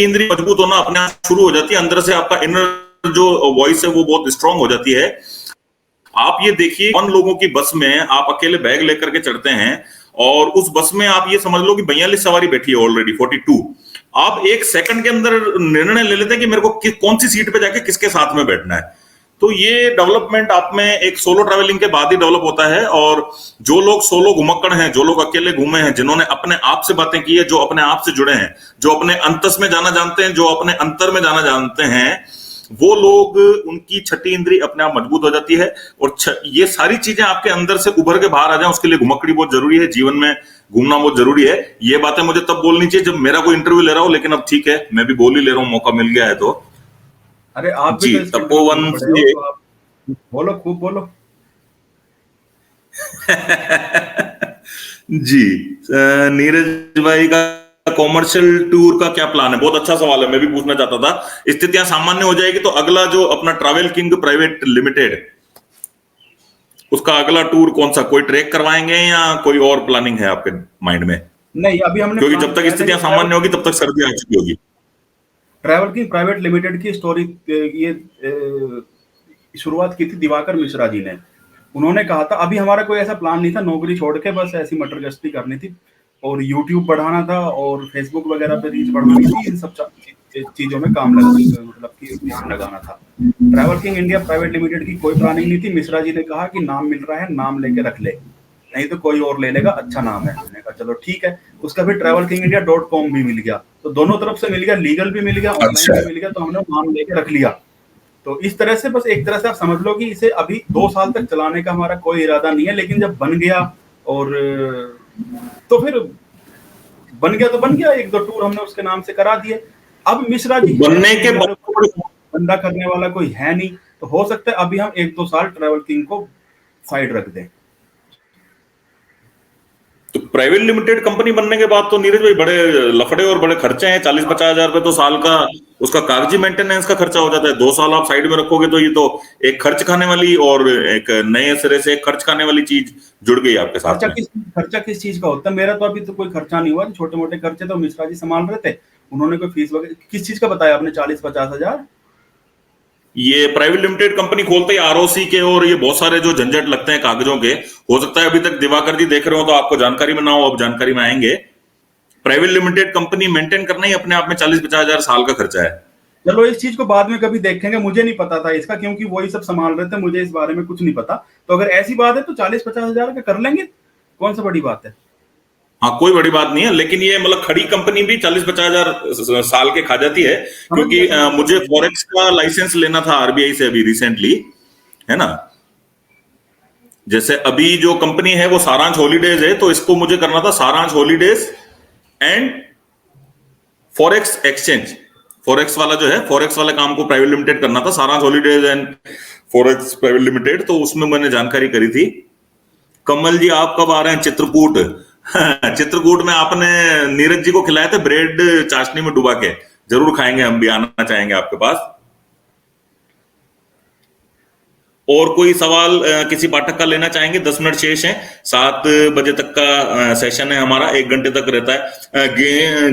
इंद्रिय मजबूत होना अपने आप शुरू हो जाती है, अंदर से आपका इनर जो वॉइस है वो बहुत स्ट्रांग हो जाती है। आप ये देखिए, 1 लोगों की बस में आप अकेले बैग लेकर के चढ़ते हैं, और उस बस में आप ये समझ लो कि 42 सवारी बैठी है ऑलरेडी, 42। आप 1 सेकंड के अंदर निर्णय ले लेते हैं कि मेरे को कौन सी सीट पे जाके किसके साथ में बैठना है। तो ये डेवलपमेंट आप में एक सोलो ट्रैवलिंग के बाद ही डेवलप होता है। और जो लोग सोलो घुमक्कड़ हैं, जो लोग अकेले घूमे हैं, जिन्होंने अपने आप से बातें की है, जो अपने आप से जुड़े हैं, जो अपने अंतस में जाना जानते हैं, जो अपने अंतर में जाना जानते हैं, वो लोग, उनकी छठी इंद्री अपने आप मजबूत हो जाती है। और ये सारी चीजें आपके अंदर से उभर के बाहर आ जाए, उसके लिए घुमक्कड़ी बहुत जरूरी है, जीवन में घूमना बहुत जरूरी है। ये बातें मुझे तब बोलनी चाहिए जब मेरा कोई इंटरव्यू ले रहा हो, लेकिन अब ठीक है, मैं भी बोल ही ले रहा हूँ, मौका मिल गया है तो। अरे आप भी जी, तो तपोवन से तो आप बोलो, खूब बोलो। जी, नीरज भाई का कॉमर्शियल टूर का क्या प्लान है? बहुत अच्छा सवाल है, मैं भी पूछना चाहता था। स्थितियां सामान्य हो जाएगी तो अगला जो अपना ट्रैवल किंग प्राइवेट लिमिटेड, उसका अगला टूर कौन सा, कोई ट्रैक करवाएंगे या कोई और प्लानिंग है आपके माइंड में? नहीं, अभी हमने, क्योंकि जब तक स्थितियां सामान्य होगी तब तक सर्दी आ चुकी होगी। ट्रैवल किंग प्राइवेट लिमिटेड की स्टोरी, ये शुरुआत की थी दिवाकर मिश्रा जी ने। उन्होंने कहा था, अभी हमारा कोई ऐसा प्लान नहीं था, नौकरी छोड़ के बस ऐसी मटर गश्ती करनी थी, और यूट्यूब बढ़ाना था, और फेसबुक वगैरह पे रीच बढ़ानी थी, इन सब चीजों में काम मतलब कि ध्यान लगाना था। Travel king India private limited की कोई प्लानिंग नहीं थी। मिश्रा जी ने कहा कि नाम मिल रहा है, नाम लेके रख ले, नहीं तो कोई और ले लेगा, अच्छा नाम है। मैंने कहा चलो ठीक है। उसका फिर travelkingindia.com भी मिल गया, तो दोनों तरफ से मिल गया, लीगल भी मिल गया, ऑनलाइन भी मिल गया, तो हमने नाम लेके रख लिया। तो इस तरह से बस एक तरह से आप समझ लो कि इसे अभी 2 साल तक चलाने का हमारा कोई इरादा नहीं है, लेकिन जब बन गया, और तो फिर बन गया तो बन गया, 1-2 टूर हमने उसके नाम से करा दिए। अब मिश्रा जी बनने के बाद बंदा करने वाला कोई है नहीं, तो हो सकता है अभी हम 1-2 साल ट्रैवल किंग को साइड रख दें। तो प्राइवेट लिमिटेड कंपनी बनने के बाद तो नीरज भाई बड़े लफड़े और बड़े खर्चे हैं। 40-50 हजार रुपए तो साल का उसका कागजी मेंटेनेंस का खर्चा हो जाता है। 2 साल आप साइड में रखोगे तो ये तो एक खर्च खाने वाली और एक नए सिरे से एक खर्च खाने वाली चीज जुड़ गई आपके साथ में। खर्चा किस चीज का होता है? मेरा तो अभी तो कोई खर्चा नहीं हुआ, छोटे मोटे खर्चे तो मिश्रा जी संभाल रहे थे, उन्होंने कोई फीस वगैरह किस चीज का बताया आपने? 40-50 हजार? ये प्राइवेट लिमिटेड कंपनी खोलते ही आरओसी के और ये बहुत सारे जो झंझट लगते हैं कागजों के, हो सकता है अभी तक दिवाकर जी देख रहे हो तो आपको जानकारी में ना हो, अब जानकारी में आएंगे। प्राइवेट लिमिटेड कंपनी मेंटेन करना ही अपने आप में 40-50 हजार साल का खर्चा है। चलो इस चीज को बाद में कभी देखेंगे, मुझे नहीं पता था इसका, क्योंकि वही सब संभाल रहे थे, मुझे इस बारे में कुछ नहीं पता। तो अगर ऐसी बात है तो 40-50 हजार का कर लेंगे, कौन सा बड़ी बात है। हाँ, कोई बड़ी बात नहीं है, लेकिन ये मतलब खड़ी कंपनी भी 40-50 हजार साल के खा जाती है, क्योंकि मुझे फॉरेक्स का लाइसेंस लेना था आरबीआई से अभी रिसेंटली, है ना। जैसे अभी जो कंपनी है वो सारांश हॉलीडेज है, तो इसको मुझे करना था सारांश holidays and forex exchange. Forex वाला जो है, फॉरेक्स वाले काम को प्राइवेट लिमिटेड करना था, सारांश holidays and forex private limited. तो उसमें मैंने जानकारी करी थी। कमल जी आप कब आ रहे हैं चित्रकूट? चित्रकूट में आपने नीरज जी को खिलाए थे ब्रेड चाशनी में डुबा के, जरूर खाएंगे, हम भी आना चाहेंगे आपके पास। और कोई सवाल किसी पाठक का लेना चाहेंगे? 10 मिनट शेष हैं, 7 बजे तक का सेशन है हमारा, 1 घंटे तक रहता है।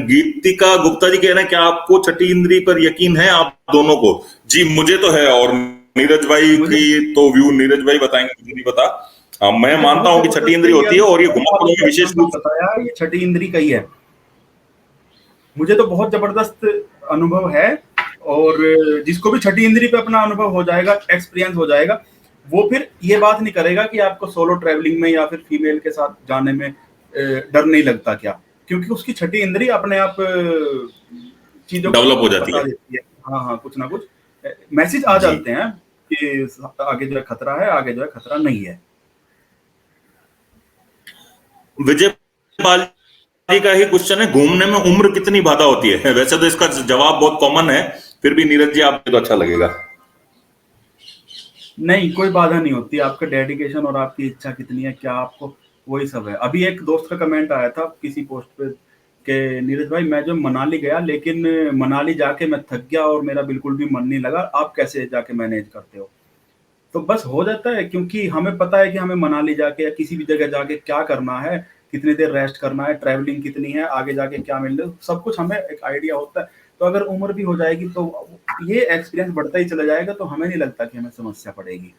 गीतिका गुप्ता जी कह रहे हैं क्या आपको छठी इंद्री पर यकीन है आप दोनों को? जी मुझे तो है, और नीरज भाई की तो व्यू नीरज भाई बताएंगे, मुझे नहीं पता। मैं मानता हूं कि छठी इंद्री होती है, और ये घुमक्कड़ों में विशेष रूप से बताया ये छठी इंद्री का ही है। मुझे तो बहुत जबरदस्त अनुभव है, और जिसको भी छठी इंद्री पे अपना अनुभव हो जाएगा, एक्सपीरियंस हो जाएगा, वो फिर ये बात नहीं करेगा कि आपको सोलो ट्रैवलिंग में या फिर फीमेल के साथ जाने में डर नहीं लगता क्या, क्योंकि उसकी छठी इंद्री अपने आप चीजों को डेवलप हो जाती बता है। देती है। हाँ हाँ, कुछ ना कुछ मैसेज आ जी, जाते हैं कि आगे जो है खतरा है, आगे जो है खतरा नहीं है। विजय पाल जी का ही क्वेश्चन है, घूमने में उम्र कितनी बाधा होती है? वैसे तो इसका जवाब बहुत कॉमन है, फिर भी नीरज जी आपको तो अच्छा लगेगा। नहीं, कोई बाधा नहीं होती, आपका डेडिकेशन और आपकी इच्छा कितनी है, क्या आपको, वही सब है। अभी एक दोस्त का कमेंट आया था किसी पोस्ट पे कि नीरज भाई मैं जो मनाली गया, लेकिन मनाली जाके मैं थक गया और मेरा बिल्कुल भी मन नहीं लगा, आप कैसे जाके मैनेज करते हो? तो बस हो जाता है, क्योंकि हमें पता है कि हमें मनाली जाके या किसी भी जगह जाके क्या करना है, कितनी देर रेस्ट करना है, ट्रैवलिंग कितनी है, आगे जाके क्या मिल रहा है, सब कुछ हमें एक आइडिया होता है। तो अगर उम्र भी हो जाएगी तो ये एक्सपीरियंस बढ़ता ही चला जाएगा, तो हमें नहीं लगता कि हमें समस्या पड़ेगी।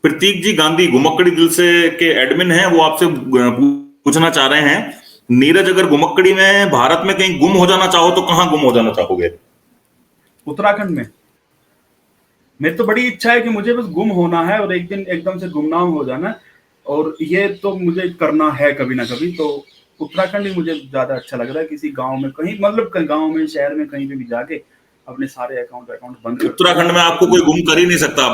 प्रतीक जी गांधी घुमक्कड़ी दिल से के एडमिन हैं, वो आपसे पूछना चाह रहे हैं, नीरज अगर घुमक्कड़ी में भारत में कहीं गुम हो जाना चाहो तो कहां गुम हो जाना चाहोगे? उत्तराखंड में। मेरी तो बड़ी इच्छा है कि मुझे बस गुम होना है और एक दिन एकदम से गुमनाम हो जाना है, और ये तो मुझे करना है कभी ना कभी। तो उत्तराखंड ही मुझे ज्यादा अच्छा लग रहा है, किसी गांव में कहीं, मतलब गांव में, शहर में, कहीं पे भी जाके अपने सारे अकाउंट बंद करके उत्तराखंड में आपको कोई गुम कर ही नहीं सकता।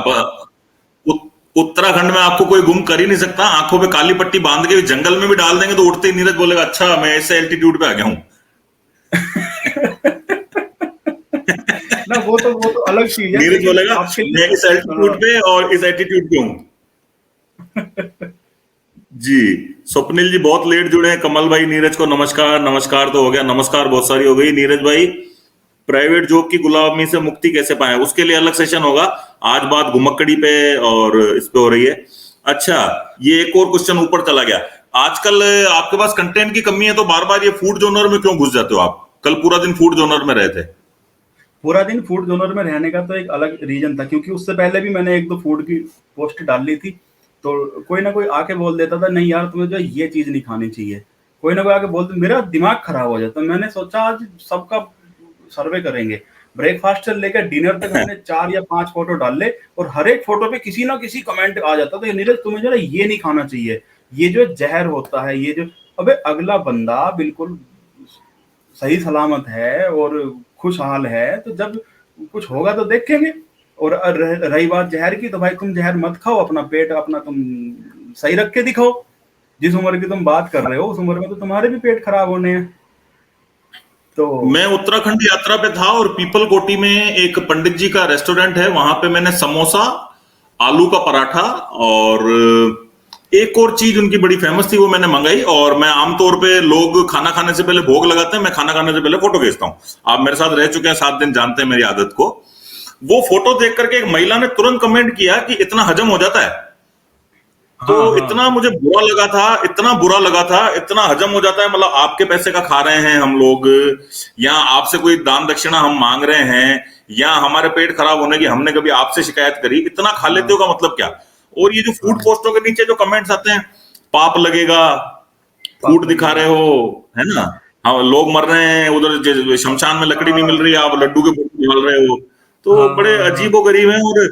उत्तराखंड में आपको कोई गुम कर ही नहीं सकता। आंखों पे काली पट्टी बांध के जंगल में भी डाल देंगे तो उठते ही नीरज बोलेगा अच्छा मैं ऐसे एल्टीट्यूड पे आ गया हूं। ना, वो तो अलग चीज है, नीरज लेकिन बोलेगा आपके मैं लिए इस एल्टीट्यूड पे और इस एटीट्यूड पे हूं। जी, स्वप्निल जी बहुत लेट जुड़े हैं। कमल भाई नीरज को नमस्कार, नमस्कार तो हो गया, नमस्कार बहुत सारी हो गई। नीरज भाई प्राइवेट जॉब की गुलामी से मुक्ति कैसे पाए, उसके लिए अलग सेशन होगा। आज बात घुमक्कड़ी पे और इस पे हो रही है। अच्छा, ये एक और क्वेश्चन ऊपर चला गया। आजकल आपके पास कंटेंट की कमी है तो बार बार ये फूड जोनर में क्यों घुस जाते हो आप? कल पूरा दिन फूड जोनर में रहे थे। पूरा दिन फूड जोनर में रहने का तो एक अलग रीजन था, क्योंकि उससे पहले भी मैंने 1-2 फूड की पोस्ट डाल ली थी। तो कोई ना कोई आके बोल देता था नहीं यार तुम्हें जो ये चीज नहीं खानी चाहिए, कोई ना कोई आके बोल दे, मेरा दिमाग खराब हो जाता। मैंने सोचा आज सबका सर्वे करेंगे। ब्रेकफास्ट से लेकर डिनर तक मैंने 4 या 5 फोटो डाल ले, और हर एक फोटो पे किसी ना किसी कमेंट आ जाता था, नीरज तुम्हें जो है ये नहीं खाना चाहिए, ये जो जहर होता है, ये जो, अबे अगला बंदा बिल्कुल सही सलामत है और खुशहाल है, तो जब कुछ होगा तो देखेंगे। और रही बात जहर की, तो भाई तुम जहर मत खाओ, अपना पेट अपना तुम सही रख के दिखाओ। जिस उम्र की तुम बात कर रहे हो उस उम्र में तो तुम्हारे भी पेट खराब होने हैं। तो मैं उत्तराखंड यात्रा पे था और पीपल कोटी में एक पंडित जी का रेस्टोरेंट है, वहां पे मैंने समोसा, आलू का पराठा और एक और चीज उनकी बड़ी फेमस थी वो मैंने मंगाई। और मैं आमतौर पे लोग खाना खाने से पहले भोग लगाते हैं, मैं खाना खाने से पहले फोटो खींचता हूं। आप मेरे साथ रह चुके हैं 7 दिन, जानते हैं मेरी आदत को। वो फोटो देख करके एक महिला ने तुरंत कमेंट किया कि इतना हजम हो जाता है। तो हाँ हाँ इतना मुझे बुरा लगा था, इतना बुरा लगा था, इतना हजम हो जाता है, मतलब आपके पैसे का खा रहे हैं हम लोग, या आपसे कोई दान दक्षिणा हम मांग रहे हैं, या हमारे पेट खराब होने की हमने कभी आपसे शिकायत करी, इतना खा लेते हो हाँ का मतलब क्या। और ये जो फूड हाँ। पोस्टों के नीचे जो कमेंट्स आते हैं, पाप लगेगा, पाप फूड दिखा रहे लगेगा। हो, है ना, हाँ लोग मर रहे हैं उधर, शमशान में लकड़ी नहीं मिल हाँ रही, आप लड्डू के फोटो निकाल रहे हो। तो हाँ बड़े हाँ हाँ। अजीबो गरीब हैं। और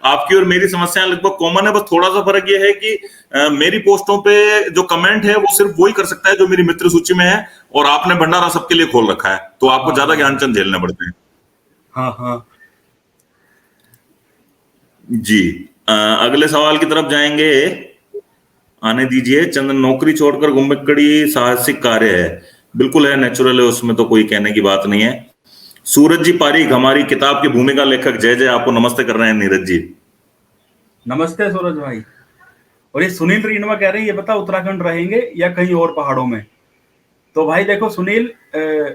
आपकी और मेरी समस्याएं लगभग कॉमन है, बस थोड़ा सा फर्क ये है कि मेरी पोस्टों पे जो कमेंट है वो सिर्फ वही कर सकता है जो मेरी मित्र सूची में है, और आपने भंडारा सबके लिए खोल रखा है, तो आपको हाँ ज्यादा हाँ ज्ञानचंद झेलने पड़ते हैं। हाँ हाँ। जी। अगले सवाल की तरफ जाएंगे, आने दीजिए। चंदन, नौकरी छोड़कर घुमक्कड़ी साहसिक कार्य है, बिल्कुल है, नेचुरल है, उसमें तो कोई कहने की बात नहीं है। सूरज जी पारीक, हमारी किताब की भूमिका लेखक, जय जय, आपको नमस्ते कर रहे हैं नीरज जी। नमस्ते सूरज भाई। और ये सुनील रीनवा कह रही है, बता उत्तराखंड रहेंगे या कहीं और पहाड़ों में। तो भाई देखो सुनील,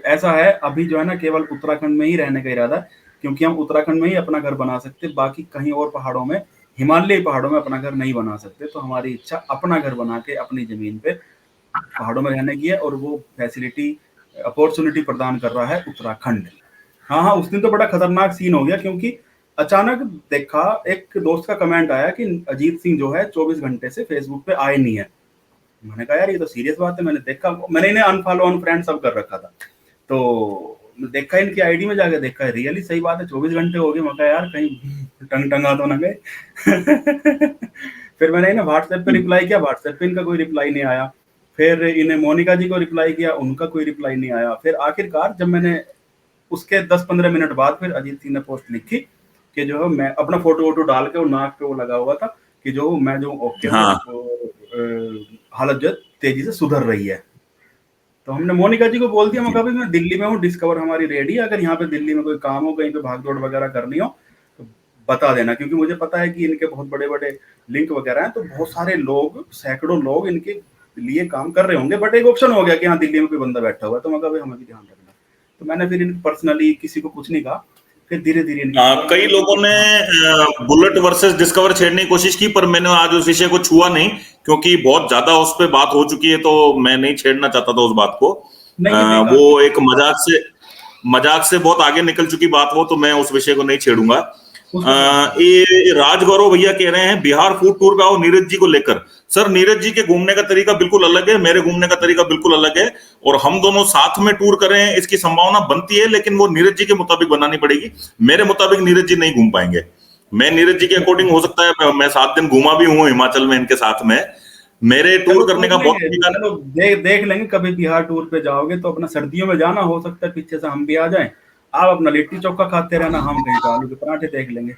ऐसा है अभी जो है ना केवल उत्तराखंड में ही रहने का इरादा है, क्योंकि हम उत्तराखंड में ही अपना घर बना सकते, बाकी कहीं और पहाड़ों में, हिमालयी पहाड़ों में अपना घर नहीं बना सकते। तो हमारी इच्छा अपना घर बना के अपनी जमीन पे पहाड़ों में रहने की है, और वो फैसिलिटी अपॉर्चुनिटी प्रदान कर रहा है उत्तराखंड। हाँ हाँ, उस दिन तो बड़ा खतरनाक सीन हो गया, क्योंकि अचानक देखा, एक दोस्त का कमेंट आया कि अजीत सिंह जो है 24 घंटे से फेसबुक पे आए नहीं है। मैंने कहा यार ये तो सीरियस बात है, मैंने देखा, मैंने इन्हें अनफॉलो अनफ्रेंड सब कर रखा था। तो देखा इनकी आईडी में जाके, देखा रियली सही बात है, 24 घंटे हो गए। मैं कहा यार कहीं टंग टंगा तो ना गए। फिर मैंने इन्हें व्हाट्सएप पे रिप्लाई किया, व्हाट्सएप पे इनका कोई रिप्लाई नहीं आया। फिर इन्हें मोनिका जी को रिप्लाई किया, उनका कोई रिप्लाई नहीं आया। फिर आखिरकार जब मैंने उसके 10-15 मिनट बाद फिर अजीत सिंह ने पोस्ट लिखी कि जो है मैं अपना फोटो वोटो डाल के, वो नाक पे वो लगा हुआ था कि जो मैं जो ओके हूँ, हाँ और हालत जो है तेजी से सुधर रही है। तो हमने मोनिका जी को बोल दिया, मैं जी। कहा भाई मैं दिल्ली में हूँ, डिस्कवर हमारी रेडी है, अगर यहाँ पे दिल्ली में कोई काम हो, कहीं पे भाग दौड़ वगैरह करनी हो तो बता देना, क्योंकि मुझे पता है कि इनके बहुत बड़े बड़े लिंक वगैरह हैं, तो बहुत सारे लोग, सैकड़ों लोग इनके लिए काम कर रहे होंगे। बट एक ऑप्शन हो गया कि हाँ दिल्ली में कोई बंदा बैठा हुआ है, तो मैं कहा भाई हमें भी ध्यान रखना। तो मैंने फिर इन पर्सनली किसी को कुछ नहीं कहा, फिर धीरे धीरे इनकी कई लोगों ने बुलेट वर्सेस डिस्कवर छेड़ने की कोशिश की, पर मैंने आज उस विषय को छुआ नहीं, क्योंकि बहुत ज्यादा उस पर बात हो चुकी है, तो मैं नहीं छेड़ना चाहता था उस बात को। नहीं, ये बेकार वो चीज एक मजाक से बहुत आगे निकल चुकी बात हो, तो मैं उस विषय को नहीं छेड़ूंगा। उसको मत छेड़ो। ये राजगौरव भैया कह रहे हैं बिहार फूड टूर पे आओ नीरज जी को लेकर। सर, नीरज जी के घूमने का तरीका बिल्कुल अलग है, मेरे घूमने का तरीका बिल्कुल अलग है, और हम दोनों साथ में टूर करें इसकी संभावना बनती है, लेकिन वो नीरज जी के मुताबिक बनानी पड़ेगी। मेरे मुताबिक नीरज जी नहीं घूम पाएंगे। मैं नीरज जी के अकॉर्डिंग हो सकता है, मैं 7 दिन घूमा भी हूं हिमाचल में इनके साथ में, मेरे चलो टूर करने घूम का बहुत लेंगे, तरीका। चलो देख लेंगे, कभी बिहार टूर पे जाओगे तो अपना सर्दियों में जाना, हो सकता है पीछे से हम भी आ जाएं। आप अपना लिट्टी चोखा खाते रहना, हम कहीं पे आलू के पराठे देख लेंगे।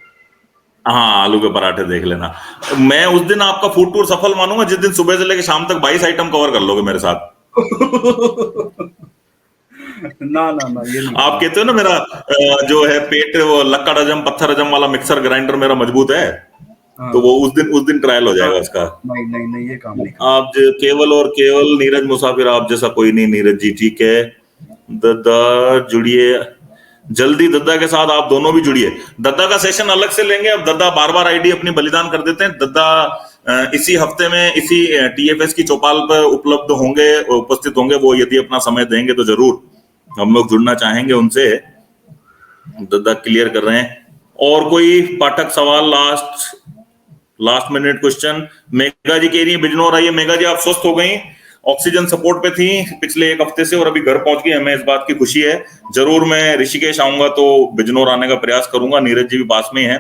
हाँ, आलू के पराठे देख लेना। मैं उस दिन आपका फूड टूर सफल मानूंगा जिस दिन सुबह से लेकर शाम तक 22 आइटम कवर कर लोगे मेरे साथ। ना ना ना, ये नहीं आप करना। कहते हो ना मेरा जो है पेट, वो लक्कड़ हजम पत्थर हजम वाला मिक्सर ग्राइंडर मेरा मजबूत है, तो वो हाँ उस दिन ट्रायल हो हाँ। जाएगा उसका। नहीं नहीं नहीं, ये काम नहीं करना। आप केवल और केवल नीरज मुसाफिर, आप जैसा कोई नहीं नीरज जी, ठीक है। दद्दा जुड़िए जल्दी, दद्दा के साथ आप दोनों भी जुड़िए। दद्दा का सेशन अलग से लेंगे, अब दद्दा बार बार आईडी अपनी बलिदान कर देते हैं। दद्दा इसी हफ्ते में इसी टीएफएस की चौपाल पर उपलब्ध होंगे, उपस्थित होंगे, वो यदि अपना समय देंगे तो जरूर हम लोग जुड़ना चाहेंगे उनसे। दद्दा क्लियर कर रहे हैं। और कोई पाठक सवाल, लास्ट मिनट क्वेश्चन। मेगा जी कह रही है बिजनौर आइए। मेगा जी, आप स्वस्थ हो गई, ऑक्सीजन सपोर्ट पे थी पिछले 1 हफ्ते से, और अभी घर पहुंच गई, हमें इस बात की खुशी है। जरूर मैं ऋषिकेश आऊंगा तो बिजनौर आने का प्रयास करूंगा, नीरज जी भी पास में ही है।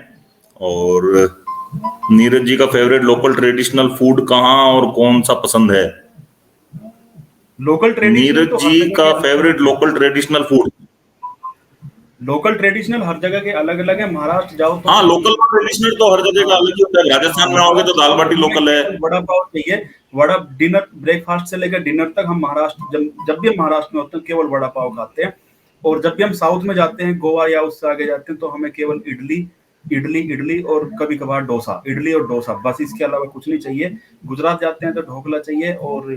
और नीरज जी का फेवरेट लोकल ट्रेडिशनल फूड कहाँ और कौन सा पसंद है? लोकल ट्रेडिशनल नीरज तो जी हर जगह के का अलग फेवरेट अलग है। Local traditional food? Local traditional हर जगह के अलग अलग है। महाराष्ट्र जाओ तो हाँ, वहाँ लोकल ट्रेडिशनल तो हर जगह का हाँ अलग ही होता है। हाँ, राजस्थान में आओगे तो महाराष्ट्र दाल जाओ तो बाटी हमें लोकल है। केवल वड़ा पाव चाहिए। वड़ा डिनर, ब्रेकफास्ट से लेकर डिनर तक हम महाराष्ट्र, जब भी हम महाराष्ट्र में होते हैं केवल वड़ा पाव खाते हैं। और जब भी हम साउथ में जाते हैं, गोवा या उससे आगे जाते हैं, तो हमें केवल इडली इडली इडली और कभी कभार डोसा, इडली और डोसा, बस इसके अलावा कुछ नहीं चाहिए। गुजरात जाते हैं तो ढोकला चाहिए, और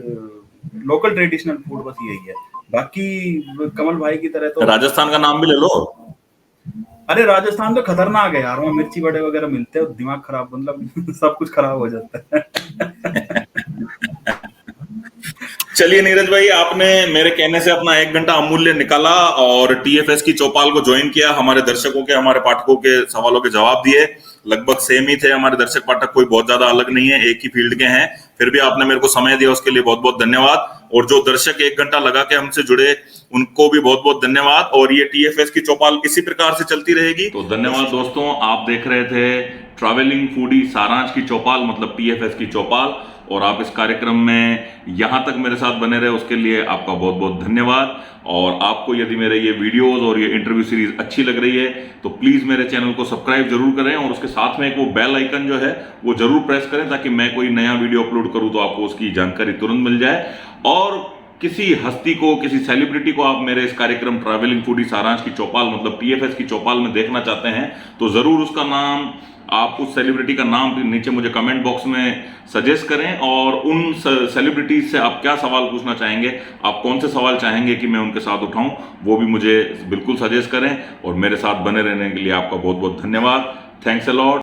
लोकल ट्रेडिशनल फूड बस यही है। बाकी कमल भाई की तरह तो राजस्थान का नाम भी ले लो। अरे राजस्थान तो खतरनाक है यार, वहाँ मिर्ची बड़े वगैरह मिलते हैं, दिमाग खराब, मतलब सब कुछ खराब हो जाता है। चलिए नीरज भाई, आपने मेरे कहने से अपना 1 घंटा अमूल्य निकाला और टीएफएस की चौपाल को ज्वाइन किया, हमारे दर्शकों के, हमारे पाठकों के सवालों के जवाब दिए। लगभग सेम ही थे हमारे दर्शक पाठक, कोई बहुत ज्यादा अलग नहीं है, एक ही फील्ड के हैं। फिर भी आपने मेरे को समय दिया, उसके लिए बहुत बहुत धन्यवाद। और जो दर्शक 1 घंटा लगा के हमसे जुड़े, उनको भी बहुत बहुत धन्यवाद। और ये टीएफएस की चौपाल इसी प्रकार से चलती रहेगी। तो धन्यवाद दोस्तों, आप देख रहे थे ट्रैवलिंग फूडी सारांश की चौपाल, मतलब टीएफएस की चौपाल। और आप इस कार्यक्रम में यहां तक मेरे साथ बने रहे, उसके लिए आपका बहुत बहुत धन्यवाद। और आपको यदि मेरे ये वीडियोस और ये इंटरव्यू सीरीज अच्छी लग रही है तो प्लीज मेरे चैनल को सब्सक्राइब जरूर करें, और उसके साथ में एक वो बेल आइकन जो है वो जरूर प्रेस करें, ताकि मैं कोई नया वीडियो अपलोड करूं तो आपको उसकी जानकारी तुरंत मिल जाए। और किसी हस्ती को, किसी सेलिब्रिटी को आप मेरे इस कार्यक्रम ट्रैवलिंग फूडी सारांश की चौपाल, मतलब टीएफएस की चौपाल में देखना चाहते हैं, तो जरूर उसका नाम, आप उस सेलिब्रिटी का नाम नीचे मुझे कमेंट बॉक्स में सजेस्ट करें। और उन सेलिब्रिटीज से आप क्या सवाल पूछना चाहेंगे, आप कौन से सवाल चाहेंगे कि मैं उनके साथ उठाऊं, वो भी मुझे बिल्कुल सजेस्ट करें। और मेरे साथ बने रहने के लिए आपका बहुत बहुत धन्यवाद। Thanks a lot.